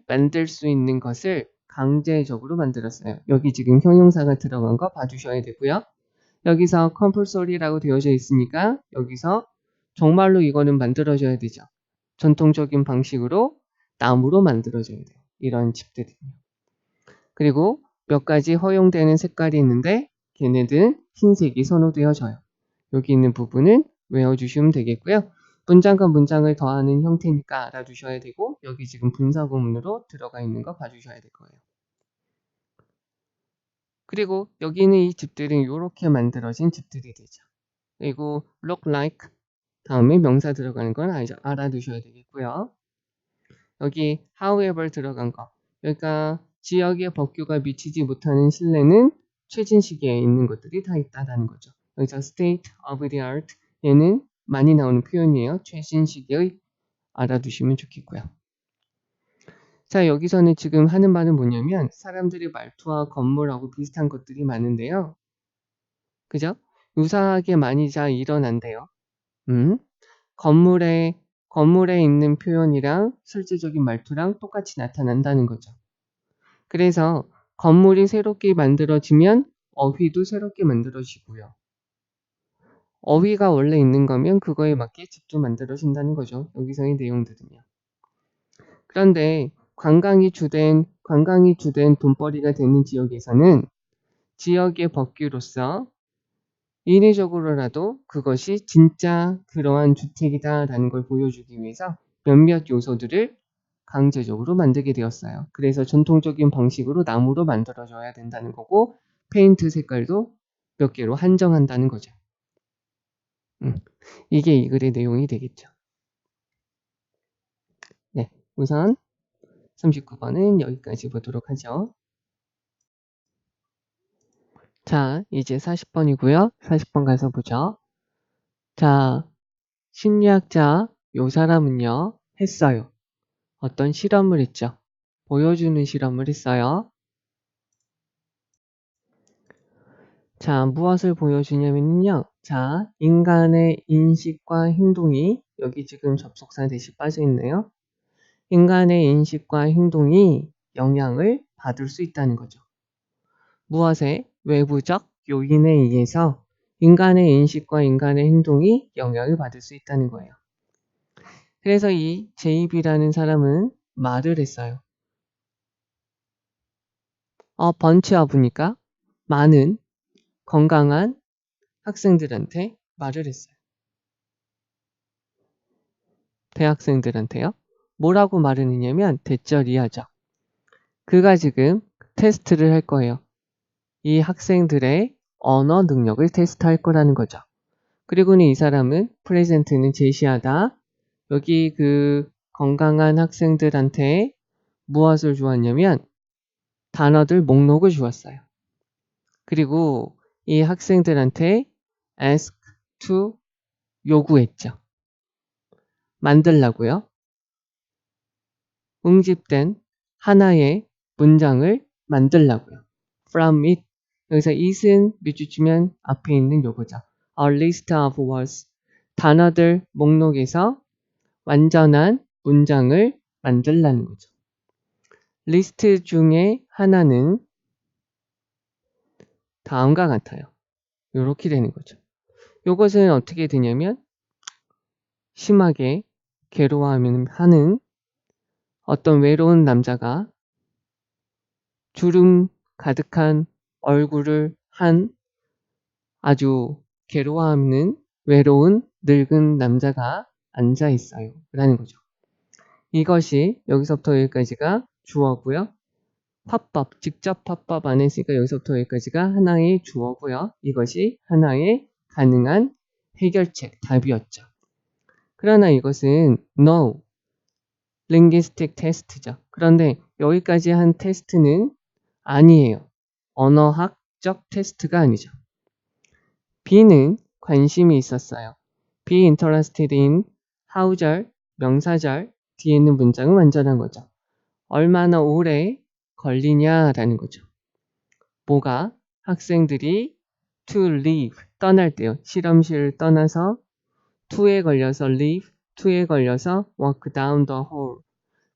만들 수 있는 것을 강제적으로 만들었어요. 여기 지금 형용사가 들어간 거 봐주셔야 되고요. 여기서 compulsory라고 되어져 있으니까 여기서 정말로 이거는 만들어져야 되죠. 전통적인 방식으로 나무로 만들어져야 돼요. 이런 집들은요. 그리고 몇 가지 허용되는 색깔이 있는데 걔네들은 흰색이 선호되어져요. 여기 있는 부분은 외워주시면 되겠고요. 문장과 문장을 더하는 형태니까 알아두셔야 되고 여기 지금 분사구문으로 들어가 있는 거 봐주셔야 될 거예요. 그리고 여기는 이 집들은 이렇게 만들어진 집들이 되죠. 그리고 look like 다음에 명사 들어가는 건 알아두셔야 되겠고요. 여기 however 들어간 거. 그러니까 지역의 법규가 미치지 못하는 실내는 최신 시기에 있는 것들이 다 있다라는 거죠. 여기서 state of the art 얘는 많이 나오는 표현이에요. 최신 시기의 알아두시면 좋겠고요. 자, 여기서는 지금 하는 말은 뭐냐면 사람들의 말투와 건물하고 비슷한 것들이 많은데요. 그죠? 유사하게 많이 잘 일어난대요. 건물에 있는 표현이랑 실제적인 말투랑 똑같이 나타난다는 거죠. 그래서 건물이 새롭게 만들어지면 어휘도 새롭게 만들어지고요. 어휘가 원래 있는 거면 그거에 맞게 집도 만들어진다는 거죠. 여기서의 내용들은요. 그런데 관광이 주된 돈벌이가 되는 지역에서는 지역의 법규로서 인위적으로라도 그것이 진짜 그러한 주택이다라는 걸 보여주기 위해서 몇몇 요소들을 강제적으로 만들게 되었어요. 그래서 전통적인 방식으로 나무로 만들어져야 된다는 거고 페인트 색깔도 몇 개로 한정한다는 거죠. 이게 이 글의 내용이 되겠죠. 네, 우선 39번은 여기까지 보도록 하죠. 자, 이제 40번이고요. 40번 가서 보죠. 자, 심리학자 요 사람은요 했어요. 어떤 실험을 했죠. 보여주는 실험을 했어요. 자, 무엇을 보여주냐면요. 자, 인간의 인식과 행동이 여기 지금 접속사 대신 빠져 있네요. 인간의 인식과 행동이 영향을 받을 수 있다는 거죠. 무엇에? 외부적 요인에 의해서 인간의 인식과 인간의 행동이 영향을 받을 수 있다는 거예요. 그래서 이 제이비라는 사람은 말을 했어요. 번치업이니까 많은 건강한 학생들한테 말을 했어요. 대학생들한테요. 뭐라고 말을 했냐면 대절이하죠. 그가 지금 테스트를 할 거예요. 이 학생들의 언어 능력을 테스트할 거라는 거죠. 그리고는 이 사람은 프레젠트는 제시하다. 여기 그 건강한 학생들한테 무엇을 주었냐면 단어들 목록을 주었어요. 그리고 이 학생들한테 ask to 요구했죠. 만들라고요. 응집된 하나의 문장을 만들라고요. From it. 여기서 it은 밑줄 치면 앞에 있는 요거죠. A list of words. 단어들 목록에서 완전한 문장을 만들라는 거죠. 리스트 중에 하나는 다음과 같아요. 이렇게 되는 거죠. 이것은 어떻게 되냐면 심하게 괴로워하는 어떤 외로운 남자가 주름 가득한 얼굴을 한 아주 괴로워하는 외로운 늙은 남자가 앉아 있어요. 라는 거죠. 이것이 여기서부터 여기까지가 주어고요. 팝법, 직접 팝법 안에 있으니까 여기서부터 여기까지가 하나의 주어고요. 이것이 하나의 가능한 해결책, 답이었죠. 그러나 이것은 no, linguistic test죠. 그런데 여기까지 한 테스트는 아니에요. 언어학적 테스트가 아니죠. B는 관심이 있었어요. be interested in how절, 명사절 뒤에 있는 문장은 완전한 거죠. 얼마나 오래 걸리냐라는 거죠. 뭐가? 학생들이 to leave, 떠날 때요. 실험실을 떠나서 to에 걸려서 leave, to에 걸려서 walk down the hall,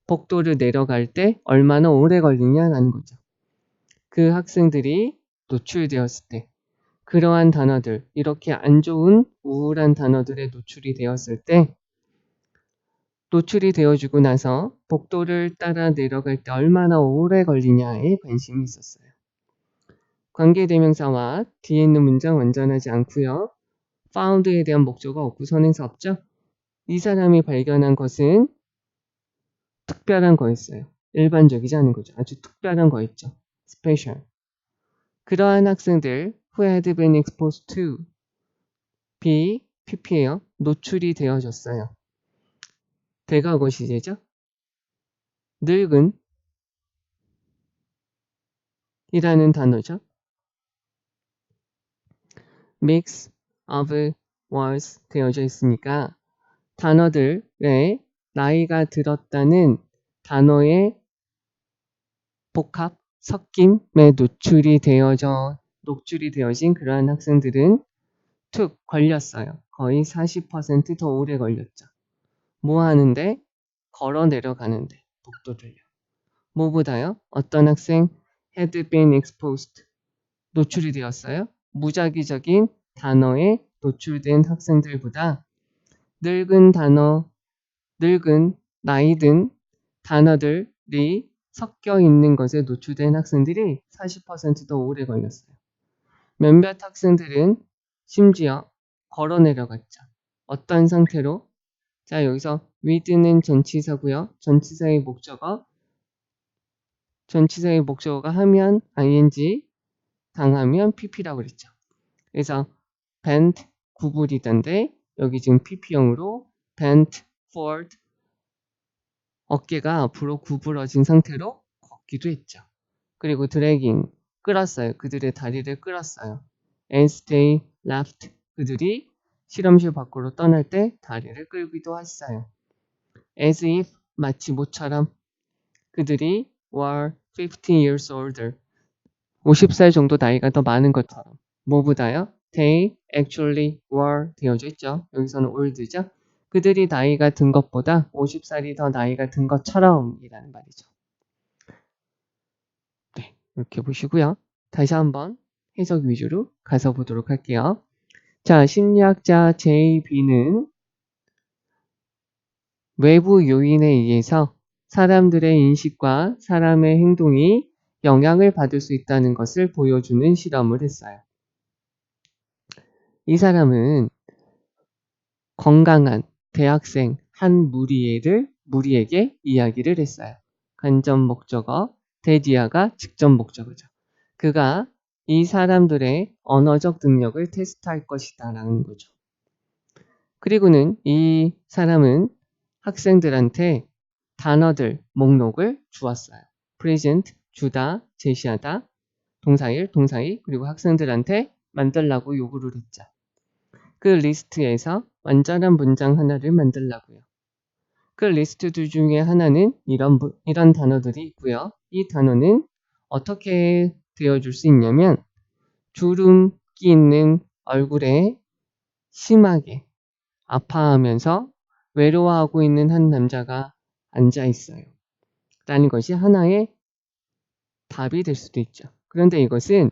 복도를 내려갈 때 얼마나 오래 걸리냐라는 거죠. 그 학생들이 노출되었을 때 그러한 단어들, 이렇게 안 좋은 우울한 단어들에 노출이 되었을 때 노출이 되어주고 나서 복도를 따라 내려갈 때 얼마나 오래 걸리냐에 관심이 있었어요. 관계대명사와 뒤에 있는 문장 완전하지 않고요. found에 대한 목적어 없고 선행사 없죠? 이 사람이 발견한 것은 특별한 거였어요. 일반적이지 않은 거죠. 아주 특별한 거였죠. special. 그러한 학생들 who had been exposed to be pp예요. 노출이 되어졌어요. 대과거 시제죠. 늙은 이라는 단어죠. mix of words 되어져 있으니까 단어들의 나이가 들었다는 단어의 복합, 섞임에 노출이 되어진 그러한 학생들은 툭 걸렸어요. 거의 40% 더 오래 걸렸죠. 뭐 하는데? 걸어 내려가는데, 복도를요. 뭐보다요? 어떤 학생 had been exposed, 노출이 되었어요. 무작위적인 단어에 노출된 학생들보다 늙은 나이 든 단어들이 섞여 있는 것에 노출된 학생들이 40%더 오래 걸렸어요. 몇몇 학생들은 심지어 걸어 내려갔죠. 어떤 상태로? 자, 여기서 with는 전치사고요. 전치사의 목적어가 하면 ing, 당하면 pp라고 그랬죠. 그래서 bent, 구부리던데 여기 지금 pp형으로 bent forward, 어깨가 앞으로 구부러진 상태로 걷기도 했죠. 그리고 dragging, 끌었어요. 그들의 다리를 끌었어요. as they left, 그들이 실험실 밖으로 떠날 때 다리를 끌기도 했어요. as if, 마치 모처럼 그들이 were 50 years older, 50살 정도 나이가 더 많은 것처럼. 뭐보다요? They actually were 되어져 있죠. 여기서는 old죠. 그들이 나이가 든 것보다 50살이 더 나이가 든 것처럼 이라는 말이죠. 네, 이렇게 보시고요. 다시 한번 해석 위주로 가서 보도록 할게요. 자, 심리학자 J.B.는 외부 요인에 의해서 사람들의 인식과 사람의 행동이 영향을 받을 수 있다는 것을 보여주는 실험을 했어요. 이 사람은 건강한 대학생 한 무리에게 이야기를 했어요. 간접 목적어, 대디아가 직접 목적어죠. 그가 이 사람들의 언어적 능력을 테스트할 것이다 라는 거죠. 그리고는 이 사람은 학생들한테 단어들 목록을 주었어요. present, 주다, 제시하다, 동사일, 동사이, 그리고 학생들한테 만들라고 요구를 했죠. 그 리스트에서 완전한 문장 하나를 만들라고요. 그 리스트들 중에 하나는 이런 단어들이 있고요. 이 단어는 어떻게 되어줄 수 있냐면 주름기 있는 얼굴에 심하게 아파하면서 외로워하고 있는 한 남자가 앉아 있어요. 라는 것이 하나의 답이 될 수도 있죠. 그런데 이것은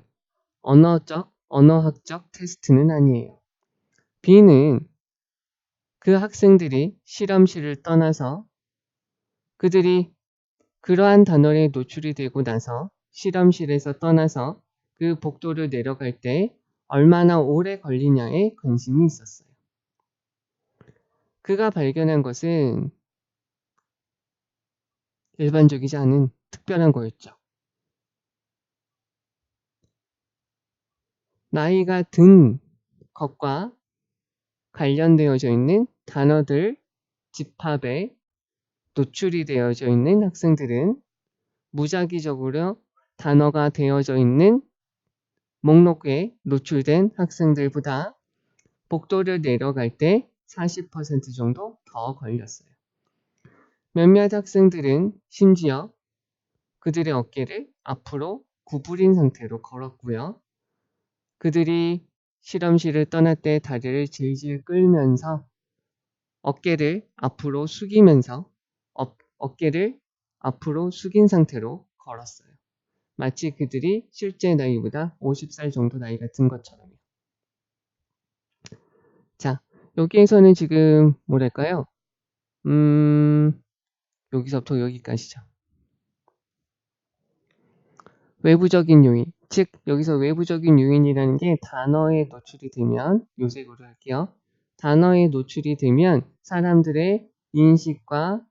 언어학적 테스트는 아니에요. B는 그 학생들이 실험실을 떠나서 그들이 그러한 단어에 노출이 되고 나서 실험실에서 떠나서 그 복도를 내려갈 때 얼마나 오래 걸리냐에 관심이 있었어요. 그가 발견한 것은 일반적이지 않은 특별한 거였죠. 나이가 든 것과 관련되어져 있는 단어들 집합에 노출이 되어져 있는 학생들은 무작위적으로 단어가 되어져 있는 목록에 노출된 학생들보다 복도를 내려갈 때 40% 정도 더 걸렸어요. 몇몇 학생들은 심지어 그들의 어깨를 앞으로 구부린 상태로 걸었고요. 그들이 실험실을 떠날 때 다리를 질질 끌면서 어깨를 앞으로 숙이면서 어깨를 앞으로 숙인 상태로 걸었어요. 마치 그들이 실제 나이보다 50살 정도 나이가 든 것처럼요. 자, 여기에서는 지금 뭐랄까요? 여기서부터 여기까지죠. 외부적인 요인, 즉 여기서 외부적인 요인이라는 게 단어에 노출이 되면, 요색으로 할게요. 단어에 노출이 되면 사람들의 인식과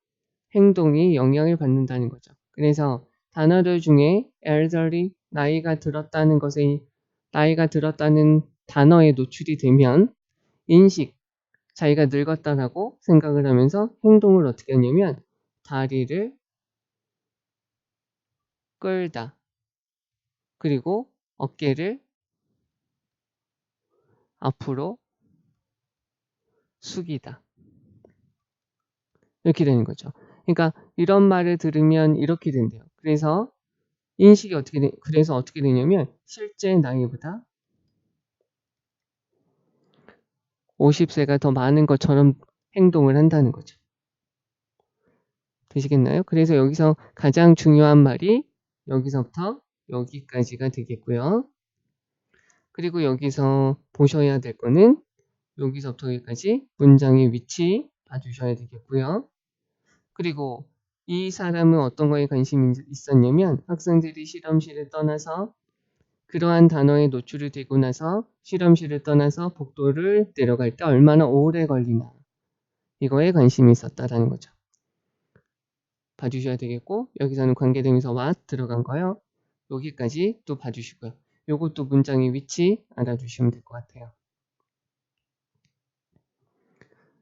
행동이 영향을 받는다는 거죠. 그래서 단어들 중에 elderly, 나이가 들었다는 단어에 노출이 되면 인식, 자기가 늙었다라고 생각을 하면서 행동을 어떻게 하냐면 다리를 끌다, 그리고 어깨를 앞으로 숙이다, 이렇게 되는 거죠. 그러니까 이런 말을 들으면 이렇게 된대요. 그래서 인식이 어떻게 되냐면 실제 나이보다 50세가 더 많은 것처럼 행동을 한다는 거죠. 되시겠나요? 그래서 여기서 가장 중요한 말이 여기서부터 여기까지가 되겠고요. 그리고 여기서 보셔야 될 거는 여기서부터 여기까지 문장의 위치 봐주셔야 되겠고요. 그리고 이 사람은 어떤 거에 관심이 있었냐면 학생들이 실험실을 떠나서 그러한 단어에 노출이 되고 나서 실험실을 떠나서 복도를 내려갈 때 얼마나 오래 걸리나, 이거에 관심이 있었다라는 거죠. 봐주셔야 되겠고, 여기서는 관계대명사 what 들어간 거요. 여기까지 또 봐주시고요. 요것도 문장의 위치 알아두시면 될 것 같아요.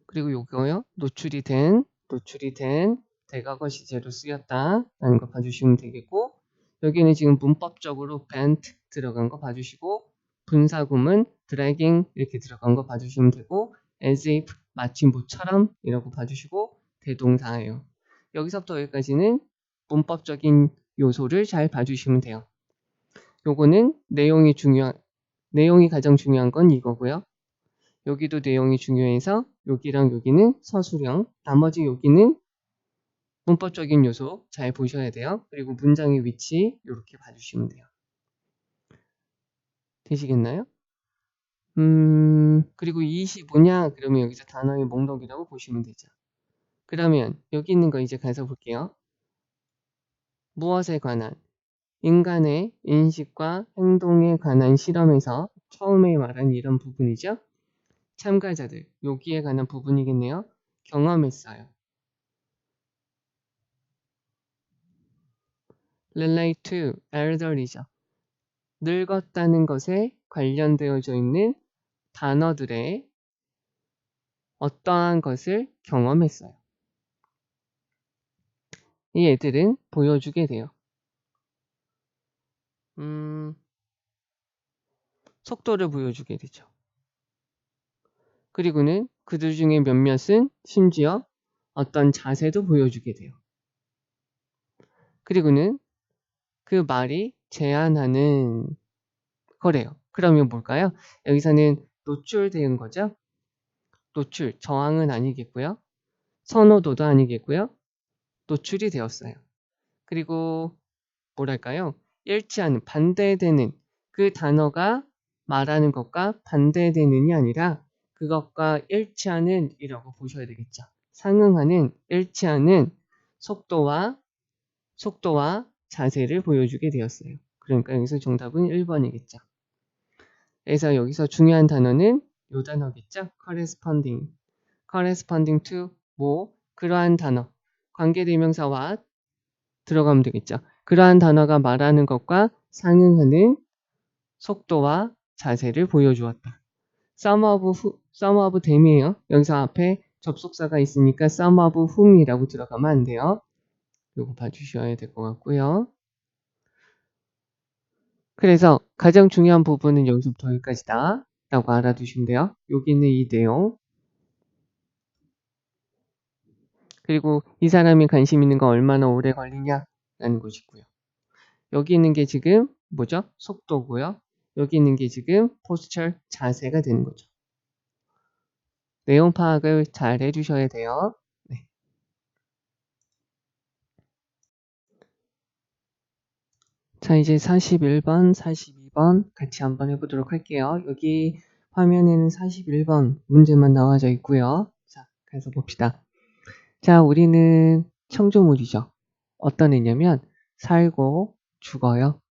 그리고 요거요. 노출이 된 대과거 시제로 쓰였다라는 거 봐주시면 되겠고, 여기는 지금 문법적으로 bent 들어간 거 봐주시고, 분사구문 dragging 이렇게 들어간 거 봐주시면 되고, as if 마치 모처럼 이라고 봐주시고, 대동사예요. 여기서부터 여기까지는 문법적인 요소를 잘 봐주시면 돼요. 요거는 내용이 가장 중요한 건 이거고요. 여기도 내용이 중요해서 여기랑 여기는 서술형, 나머지 여기는 문법적인 요소 잘 보셔야 돼요. 그리고 문장의 위치 이렇게 봐주시면 돼요. 되시겠나요? 그리고 25냐? 그러면 여기서 단어의 목록이라고 보시면 되죠. 그러면 여기 있는 거 이제 가서 볼게요. 무엇에 관한? 인간의 인식과 행동에 관한 실험에서 처음에 말한 이런 부분이죠. 참가자들, 여기에 관한 부분이겠네요. 경험했어요. relate to, elderly죠. 늙었다는 것에 관련되어져 있는 단어들의 어떠한 것을 경험했어요. 이 애들은 보여주게 돼요. 속도를 보여주게 되죠. 그리고는 그들 중에 몇몇은 심지어 어떤 자세도 보여주게 돼요. 그리고는 그 말이 제안하는 거래요. 그러면 뭘까요? 여기서는 노출된 거죠. 노출, 저항은 아니겠고요. 선호도도 아니겠고요. 노출이 되었어요. 그리고 뭐랄까요? 일치하는, 반대되는, 그 단어가 말하는 것과 반대되는이 아니라 그것과 일치하는 이라고 보셔야 되겠죠. 상응하는, 일치하는 속도와 자세를 보여주게 되었어요. 그러니까 여기서 정답은 1번이겠죠. 그래서 여기서 중요한 단어는 이 단어겠죠. corresponding to 뭐 그러한 단어, 관계대명사와 들어가면 되겠죠. 그러한 단어가 말하는 것과 상응하는 속도와 자세를 보여주었다. some of them이에요. 여기서 앞에 접속사가 있으니까 some of whom이라고 들어가면 안 돼요. 이거 봐주셔야 될 것 같고요. 그래서 가장 중요한 부분은 여기서부터 여기까지다 라고 알아두시면 돼요. 여기 있는 이 내용 그리고 이 사람이 관심 있는 거 얼마나 오래 걸리냐라는 것이고요. 여기 있는 게 지금 뭐죠? 속도고요. 여기 있는 게 지금 posture, 자세가 되는 거죠. 내용 파악을 잘 해주셔야 돼요. 네. 자, 이제 41번, 42번 같이 한번 해보도록 할게요. 여기 화면에는 41번 문제만 나와져 있고요. 자, 가서 봅시다. 자, 우리는 청조물이죠. 어떤 애냐면 살고 죽어요.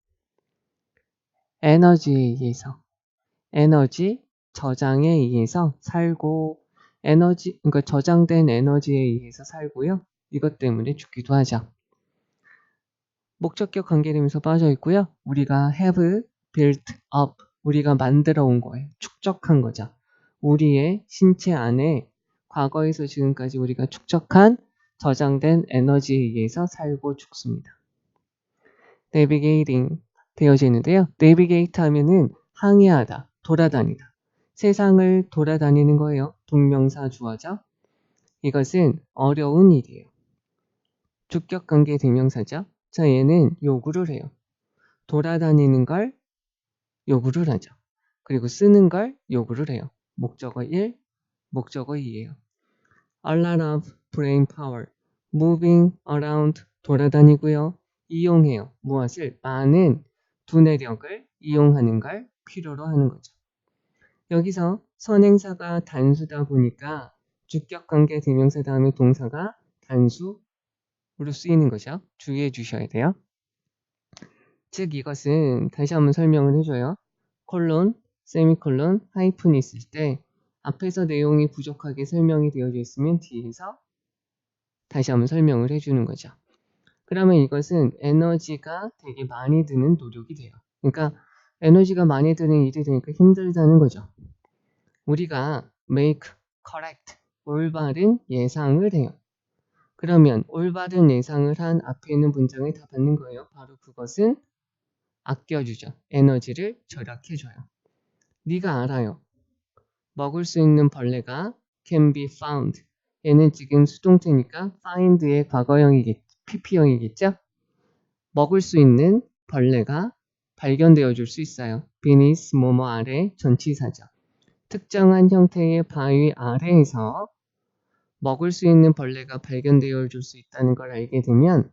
에너지에 의해서, 에너지 저장에 의해서 살고, 에너지, 그러니까 저장된 에너지에 의해서 살고요. 이것 때문에 죽기도 하죠. 목적격 관계되면서 빠져 있고요. 우리가 have built up, 우리가 만들어 온 거예요. 축적한 거죠. 우리의 신체 안에 과거에서 지금까지 우리가 축적한 저장된 에너지에 의해서 살고 죽습니다. navigating 되어져 있는데요. navigate 하면은 항해하다, 돌아다니다. 세상을 돌아다니는 거예요. 동명사 주어죠. 이것은 어려운 일이에요. 주격관계 대명사죠. 자, 얘는 요구를 해요. 돌아다니는 걸 요구를 하죠. 그리고 쓰는 걸 요구를 해요. 목적어 1, 목적어 2예요. A lot of brain power. moving around 돌아다니고요. 이용해요. 무엇을? 많은 두뇌력을 이용하는 걸 필요로 하는 거죠. 여기서 선행사가 단수다 보니까 주격관계 대명사 다음에 동사가 단수로 쓰이는 거죠. 주의해 주셔야 돼요. 즉 이것은 다시 한번 설명을 해줘요. 콜론, 세미콜론, 하이픈이 있을 때 앞에서 내용이 부족하게 설명이 되어져 있으면 뒤에서 다시 한번 설명을 해주는 거죠. 그러면 이것은 에너지가 되게 많이 드는 노력이 돼요. 그러니까 에너지가 많이 드는 일이 되니까 힘들다는 거죠. 우리가 make, correct, 올바른 예상을 해요. 그러면 올바른 예상을 한 앞에 있는 문장을 다 받는 거예요. 바로 그것은 아껴주죠. 에너지를 절약해줘요. 네가 알아요. 먹을 수 있는 벌레가 can be found. 얘는 지금 수동태니까 find의 과거형이겠죠. pp형이겠죠. 먹을 수 있는 벌레가 발견되어 줄 수 있어요. beneath 뭐뭐 아래 전치사죠. 특정한 형태의 바위 아래에서 먹을 수 있는 벌레가 발견되어 줄 수 있다는 걸 알게 되면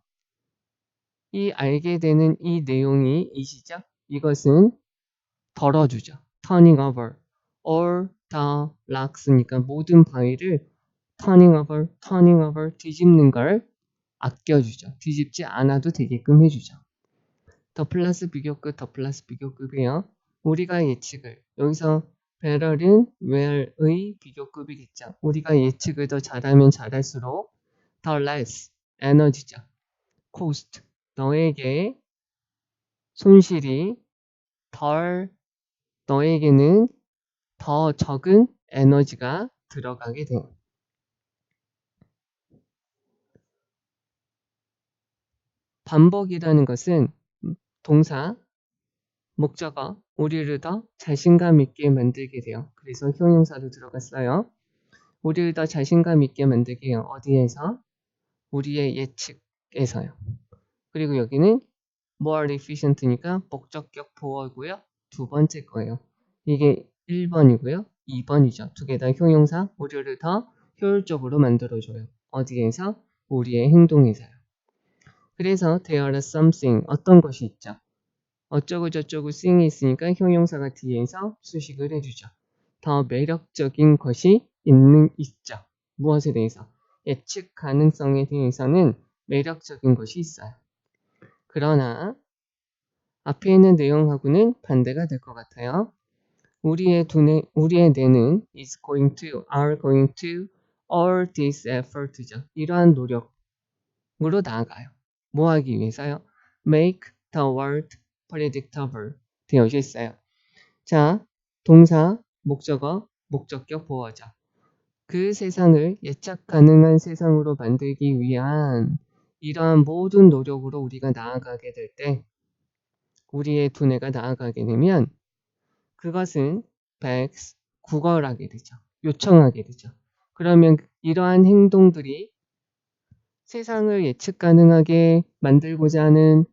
이 알게 되는 이 내용이 이시죠. 이것은 덜어주죠. turning over. all the rocks니까 모든 바위를 turning over, 뒤집는 걸 아껴주죠. 뒤집지 않아도 되게끔 해주죠. 더 플러스 비교급, 더 플러스 비교급이에요. 우리가 예측을, 여기서 better은 where의 비교급이겠죠. 우리가 예측을 더 잘하면 잘할수록 더 less, 에너지죠. cost, 너에게 손실이 덜, 너에게는 더 적은 에너지가 들어가게 돼요. 반복이라는 것은 동사, 목적어, 우리를 더 자신감 있게 만들게 돼요. 그래서 형용사로 들어갔어요. 우리를 더 자신감 있게 만들게 해요. 어디에서? 우리의 예측에서요. 그리고 여기는 more efficient니까 목적격 보어고요. 두 번째 거예요. 이게 1번이고요. 2번이죠. 두 개 다 형용사, 우리를 더 효율적으로 만들어줘요. 어디에서? 우리의 행동에서요. 그래서 there are something, 어떤 것이 있죠. 어쩌고 저쩌고 thing이 있으니까 형용사가 뒤에서 수식을 해주죠. 더 매력적인 것이 있죠. 무엇에 대해서? 예측 가능성에 대해서는 매력적인 것이 있어요. 그러나 앞에 있는 내용하고는 반대가 될 것 같아요. 우리의 뇌는 is going to, are going to, all this effort죠. 이러한 노력으로 나아가요. 뭐 하기 위해서요? make the world predictable 되어져 있어요. 자, 동사, 목적어, 목적격 보어죠. 그 세상을 예측 가능한 세상으로 만들기 위한 이러한 모든 노력으로 우리가 나아가게 될 때, 우리의 두뇌가 나아가게 되면 그것은 begs, 구걸하게 되죠. 요청하게 되죠. 그러면 이러한 행동들이 세상을 예측 가능하게 만들고자 하는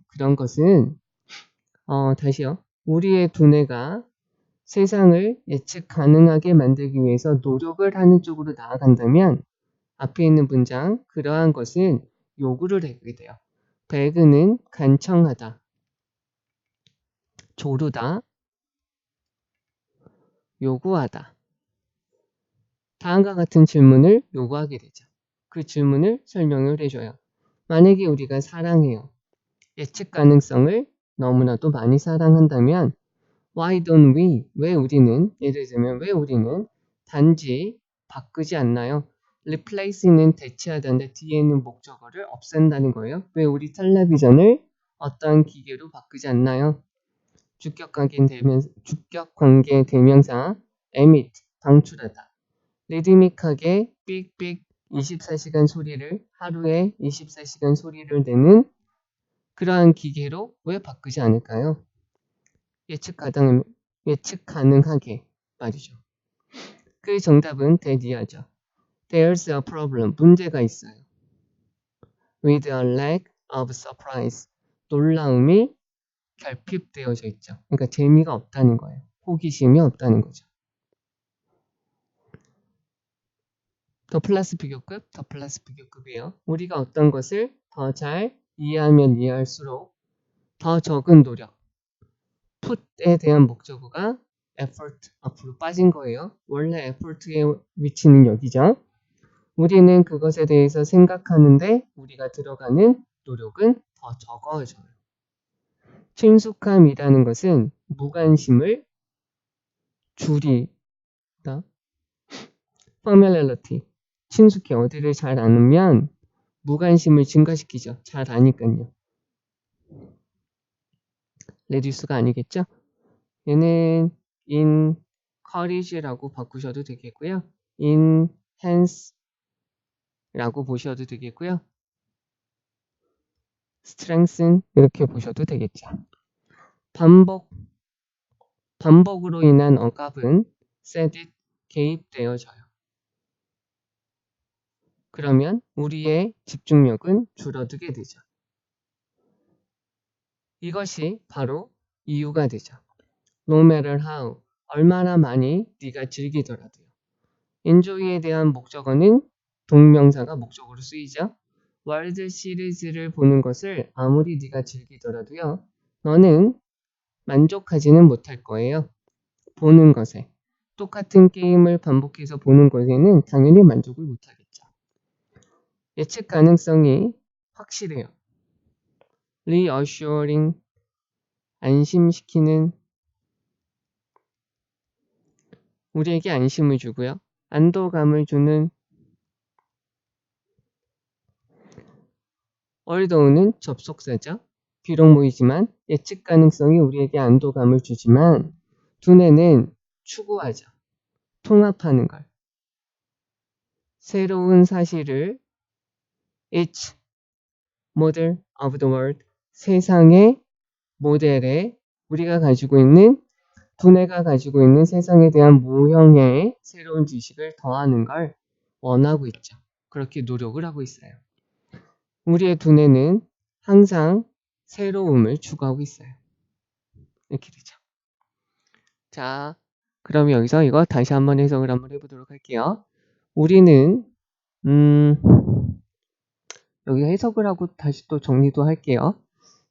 그런 것은 다시요. 우리의 두뇌가 세상을 예측 가능하게 만들기 위해서 노력을 하는 쪽으로 나아간다면 앞에 있는 문장 그러한 것은 요구를 하게 돼요. 배그는 간청하다, 조르다, 요구하다. 다음과 같은 질문을 요구하게 되죠. 그 질문을 설명을 해줘요. 만약에 우리가 사랑해요. 예측 가능성을 너무나도 많이 사랑한다면 Why don't we? 왜 우리는 예를 들면 왜 우리는 단지 바꾸지 않나요? replace는 대체하다인데 뒤에 있는 목적어를 없앤다는 거예요. 왜 우리 텔레비전을 어떤 기계로 바꾸지 않나요? 주격 관계 대명사 emit 방출하다. 리드믹하게 삑삑 24시간 소리를 하루에 24시간 소리를 내는 그러한 기계로 왜 바꾸지 않을까요? 예측 가능하게 말이죠. 그 정답은 대디하죠. There's a problem. 문제가 있어요. With a lack of surprise. 놀라움이 결핍되어져 있죠. 그러니까 재미가 없다는 거예요. 호기심이 없다는 거죠. 더 플러스 비교급이에요. 우리가 어떤 것을 더 잘 이해하면 이해할수록 더 적은 노력. put에 대한 목적어가 effort 앞으로 빠진 거예요. 원래 effort의 위치는 여기죠. 우리는 그것에 대해서 생각하는데 우리가 들어가는 노력은 더 적어져요. 친숙함이라는 것은 무관심을 줄이다. familiarity. 친숙해. 어디를 잘 아면 무관심을 증가시키죠. 잘 아니까요. reduce가 아니겠죠? 얘는 encourage라고 바꾸셔도 되겠고요. enhance 라고 보셔도 되겠고요. strengthen 이렇게 보셔도 되겠죠. 반복으로 인한 억압은 set it 개입되어져요. 그러면 우리의 집중력은 줄어들게 되죠. 이것이 바로 이유가 되죠. No matter how, 얼마나 많이 네가 즐기더라도요. enjoy에 대한 목적어는 동명사가 목적어로 쓰이죠. 월드 시리즈를 보는 것을 아무리 네가 즐기더라도요. 너는 만족하지는 못할 거예요. 보는 것에. 똑같은 게임을 반복해서 보는 것에는 당연히 만족을 못하겠죠. 예측 가능성이 확실해요. reassuring, 안심시키는, 우리에게 안심을 주고요. 안도감을 주는, although는 접속사죠. 비록 모이지만 예측 가능성이 우리에게 안도감을 주지만 두뇌는 추구하죠. 통합하는 걸. 새로운 사실을 each model of the world, 세상의 모델에 우리가 가지고 있는 두뇌가 가지고 있는 세상에 대한 모형의 새로운 지식을 더하는 걸 원하고 있죠. 그렇게 노력을 하고 있어요. 우리의 두뇌는 항상 새로움을 추구하고 있어요. 이렇게 되죠. 자, 그럼 여기서 이거 다시 한번 해석을 한번 해보도록 할게요. 우리는 여기 해석을 하고 다시 또 정리도 할게요.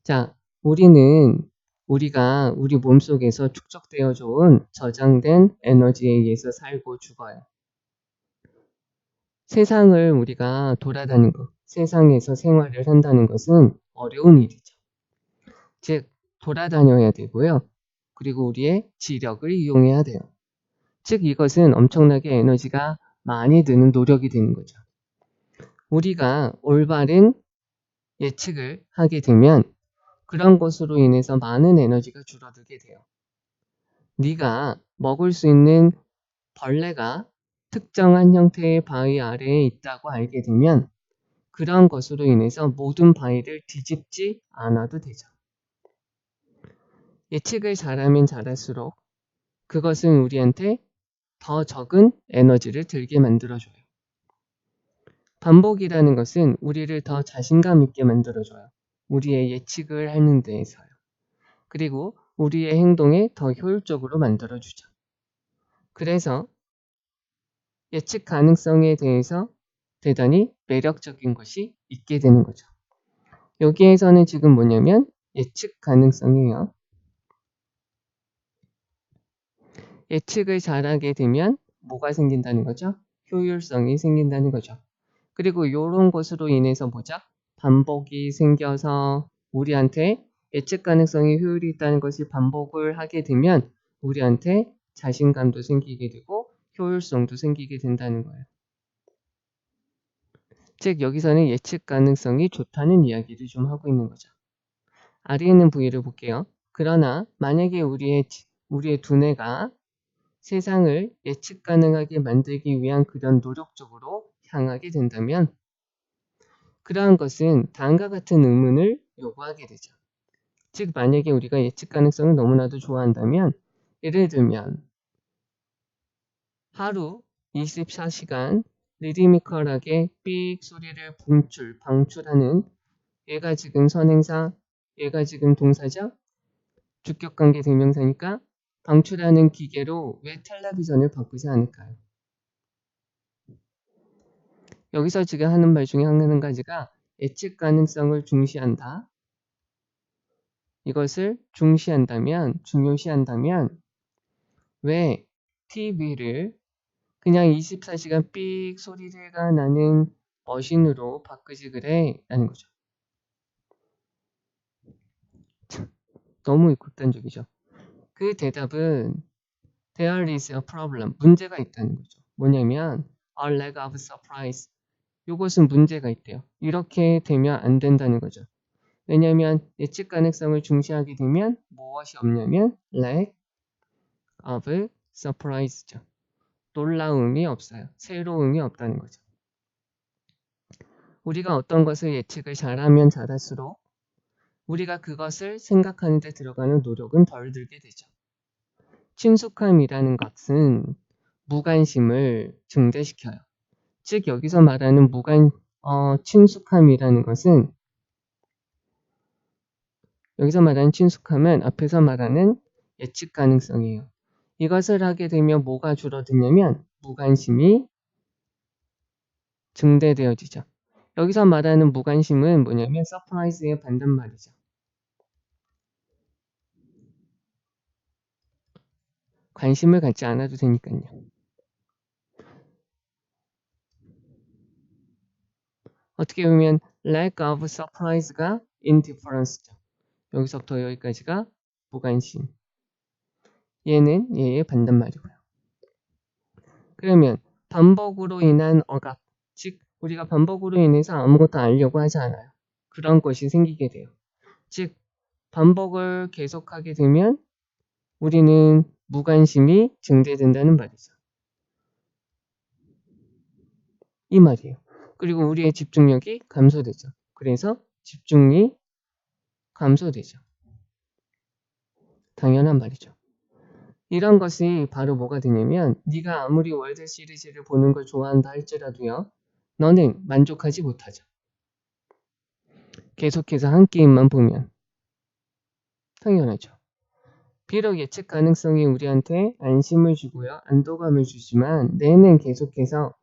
자, 우리가 우리 몸속에서 축적되어져 온 저장된 에너지에 의해서 살고 죽어요. 세상을 우리가 돌아다니는 것, 세상에서 생활을 한다는 것은 어려운 일이죠. 즉, 돌아다녀야 되고요. 그리고 우리의 지력을 이용해야 돼요. 즉, 이것은 엄청나게 에너지가 많이 드는 노력이 되는 거죠. 우리가 올바른 예측을 하게 되면 그런 것으로 인해서 많은 에너지가 줄어들게 돼요. 네가 먹을 수 있는 벌레가 특정한 형태의 바위 아래에 있다고 알게 되면 그런 것으로 인해서 모든 바위를 뒤집지 않아도 되죠. 예측을 잘하면 잘할수록 그것은 우리한테 더 적은 에너지를 들게 만들어줘요. 반복이라는 것은 우리를 더 자신감 있게 만들어줘요. 우리의 예측을 하는 데에서요. 그리고 우리의 행동에 더 효율적으로 만들어주죠. 그래서 예측 가능성에 대해서 대단히 매력적인 것이 있게 되는 거죠. 여기에서는 지금 뭐냐면 예측 가능성이에요. 예측을 잘하게 되면 뭐가 생긴다는 거죠? 효율성이 생긴다는 거죠. 그리고 이런 것으로 인해서 뭐죠? 반복이 생겨서 우리한테 예측 가능성이 효율이 있다는 것이 반복을 하게 되면 우리한테 자신감도 생기게 되고 효율성도 생기게 된다는 거예요. 즉 여기서는 예측 가능성이 좋다는 이야기를 좀 하고 있는 거죠. 아래 있는 부위를 볼게요. 그러나 만약에 우리의 두뇌가 세상을 예측 가능하게 만들기 위한 그런 노력 쪽으로 향하게 된다면 그러한 것은 다음과 같은 의문을 요구하게 되죠. 즉 만약에 우리가 예측 가능성을 너무나도 좋아한다면 예를 들면 하루 24시간 리드미컬하게 삑 소리를 방출하는 얘가 지금 선행사, 얘가 지금 동사죠? 주격관계 대명사니까 방출하는 기계로 왜 텔레비전을 바꾸지 않을까요? 여기서 지금 하는 말 중에 한 가지가 예측 가능성을 중시한다. 이것을 중요시한다면 왜 TV를 그냥 24시간 삑 소리가 나는 머신으로 바꾸지 그래? 라는 거죠. 너무 극단적이죠. 그 대답은 There is a problem. 문제가 있다는 거죠. 뭐냐면 a lack of surprise. 이것은 문제가 있대요. 이렇게 되면 안 된다는 거죠. 왜냐하면 예측 가능성을 중시하게 되면 무엇이 없냐면 lack of surprise죠. 놀라움이 없어요. 새로움이 없다는 거죠. 우리가 어떤 것을 예측을 잘하면 잘할수록 우리가 그것을 생각하는 데 들어가는 노력은 덜 들게 되죠. 친숙함이라는 것은 무관심을 증대시켜요. 즉 여기서 말하는 친숙함이라는 것은 여기서 말하는 친숙함은 앞에서 말하는 예측 가능성이에요. 이것을 하게 되면 뭐가 줄어드냐면 무관심이 증대되어지죠. 여기서 말하는 무관심은 뭐냐면 서프라이즈의 반대말이죠. 관심을 갖지 않아도 되니까요. 어떻게 보면 lack of surprise가 indifference죠. 여기서부터 여기까지가 무관심. 얘는 얘의 반대말이고요. 그러면 반복으로 인한 억압, 즉 우리가 반복으로 인해서 아무것도 알려고 하지 않아요. 그런 것이 생기게 돼요. 즉 반복을 계속하게 되면 우리는 무관심이 증대된다는 말이죠. 이 말이에요. 그리고 우리의 집중력이 감소되죠. 그래서 집중이 감소되죠. 당연한 말이죠. 이런 것이 바로 뭐가 되냐면 네가 아무리 월드 시리즈를 보는 걸 좋아한다 할지라도요. 너는 만족하지 못하죠. 계속해서 한 게임만 보면. 당연하죠. 비록 예측 가능성이 우리한테 안심을 주고요. 안도감을 주지만 내는 계속해서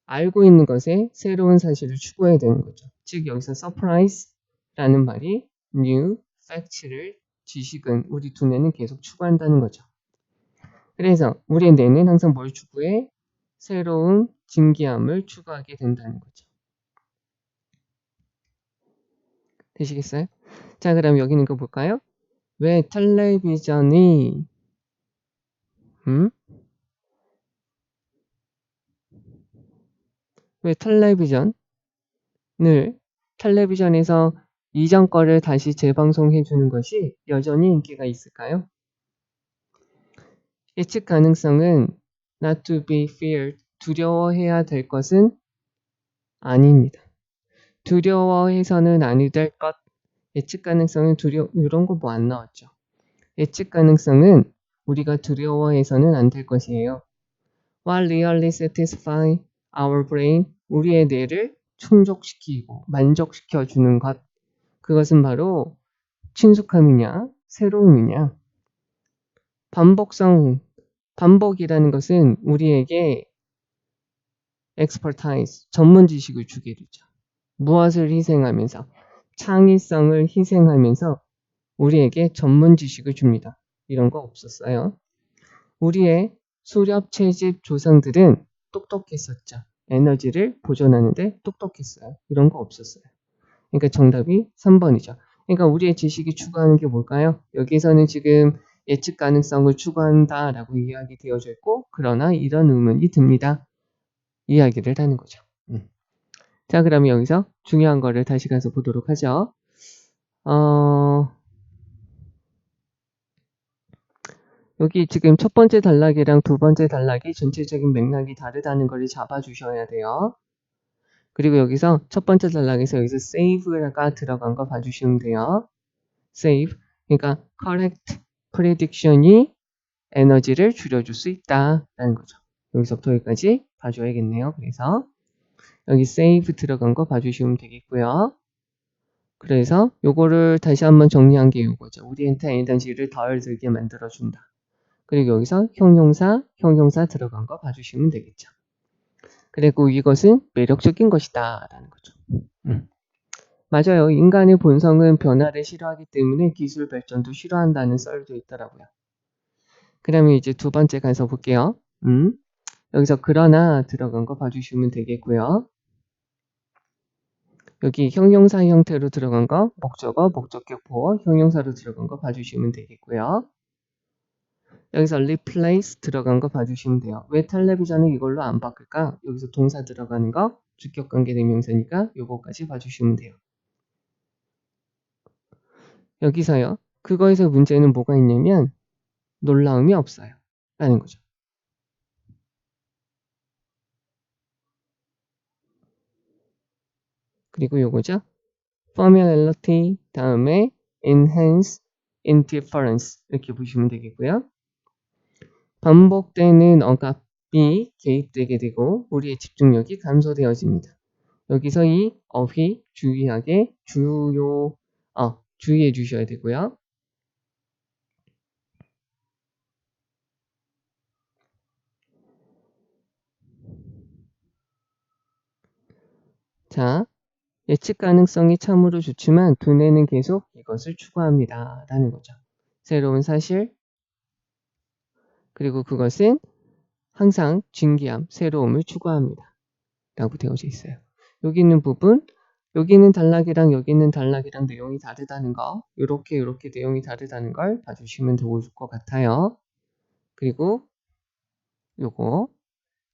알고 있는 것에 새로운 사실을 추구해야 되는 거죠. 즉 여기서 surprise라는 말이 new fact를 지식은 우리 두뇌는 계속 추구한다는 거죠. 그래서 우리의 뇌는 항상 뭘 추구해? 새로운 진기함을 추구하게 된다는 거죠. 되시겠어요? 자, 그럼 여기 있는 거 볼까요? 왜 텔레비전이 왜 텔레비전에서 이전 거를 다시 재방송해 주는 것이 여전히 인기가 있을까요? 예측 가능성은 not to be feared, 두려워해야 될 것은 아닙니다. 두려워해서는 아니 될 것, 예측 가능성은 이런 거 뭐 안 나왔죠. 예측 가능성은 우리가 두려워해서는 안 될 것이에요. What really satisfies our brain 우리의 뇌를 충족시키고 만족시켜주는 것, 그것은 바로 친숙함이냐 새로움이냐. 반복이라는 것은 우리에게 expertise, 전문 지식을 주게 되죠. 무엇을 희생하면서, 창의성을 희생하면서 우리에게 전문 지식을 줍니다. 이런 거 없었어요. 우리의 수렵 채집 조상들은 똑똑했었죠. 에너지를 보존하는데 똑똑했어요. 이런 거 없었어요. 그러니까 정답이 3번이죠. 그러니까 우리의 지식이 추구하는 게 뭘까요? 여기서는 지금 예측 가능성을 추구한다라고 이야기 되어져 있고, 그러나 이런 의문이 듭니다. 이야기를 하는 거죠. 자, 그러면 여기서 중요한 거를 다시 가서 보도록 하죠. 여기 지금 첫 번째 단락이랑 두 번째 단락이 전체적인 맥락이 다르다는 걸 잡아주셔야 돼요. 그리고 여기서 첫 번째 단락에서 여기서 save가 들어간 거 봐주시면 돼요. save, 그러니까 correct prediction이 에너지를 줄여줄 수 있다라는 거죠. 여기서부터 여기까지 봐줘야겠네요. 그래서 여기 save 들어간 거 봐주시면 되겠고요. 그래서 요거를 다시 한번 정리한 게 요거죠. 우리한테 에너지를 덜 들게 만들어준다. 그리고 여기서 형용사 들어간 거 봐주시면 되겠죠. 그리고 이것은 매력적인 것이다 라는 거죠. 맞아요. 인간의 본성은 변화를 싫어하기 때문에 기술 발전도 싫어한다는 썰도 있더라고요. 그러면 이제 두 번째 가서 볼게요. 여기서 그러나 들어간 거 봐주시면 되겠고요. 여기 형용사 형태로 들어간 거, 목적어, 목적격 보어, 형용사로 들어간 거 봐주시면 되겠고요. 여기서 replace 들어간 거 봐주시면 돼요. 왜 텔레비전을 이걸로 안 바꿀까? 여기서 동사 들어가는 거, 주격관계대명사니까 요거까지 봐주시면 돼요. 여기서요. 그거에서 문제는 뭐가 있냐면 놀라움이 없어요. 라는 거죠. 그리고 요거죠. familiarity 다음에 enhance, indifference 이렇게 보시면 되겠고요. 반복되는 억압이 개입되게 되고 우리의 집중력이 감소되어집니다. 여기서 이 어휘 주의하게 주의해 주셔야 되고요. 자, 예측 가능성이 참으로 좋지만 두뇌는 계속 이것을 추구합니다. 라는 거죠. 새로운 사실, 그리고 그것은 항상 진기함, 새로움을 추구합니다. 라고 되어져 있어요. 여기 있는 부분, 여기 있는 단락이랑 여기 있는 단락이랑 내용이 다르다는 거, 이렇게 내용이 다르다는 걸 봐주시면 좋을 것 같아요. 그리고 요거,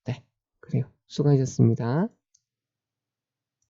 네, 그래요. 수고하셨습니다.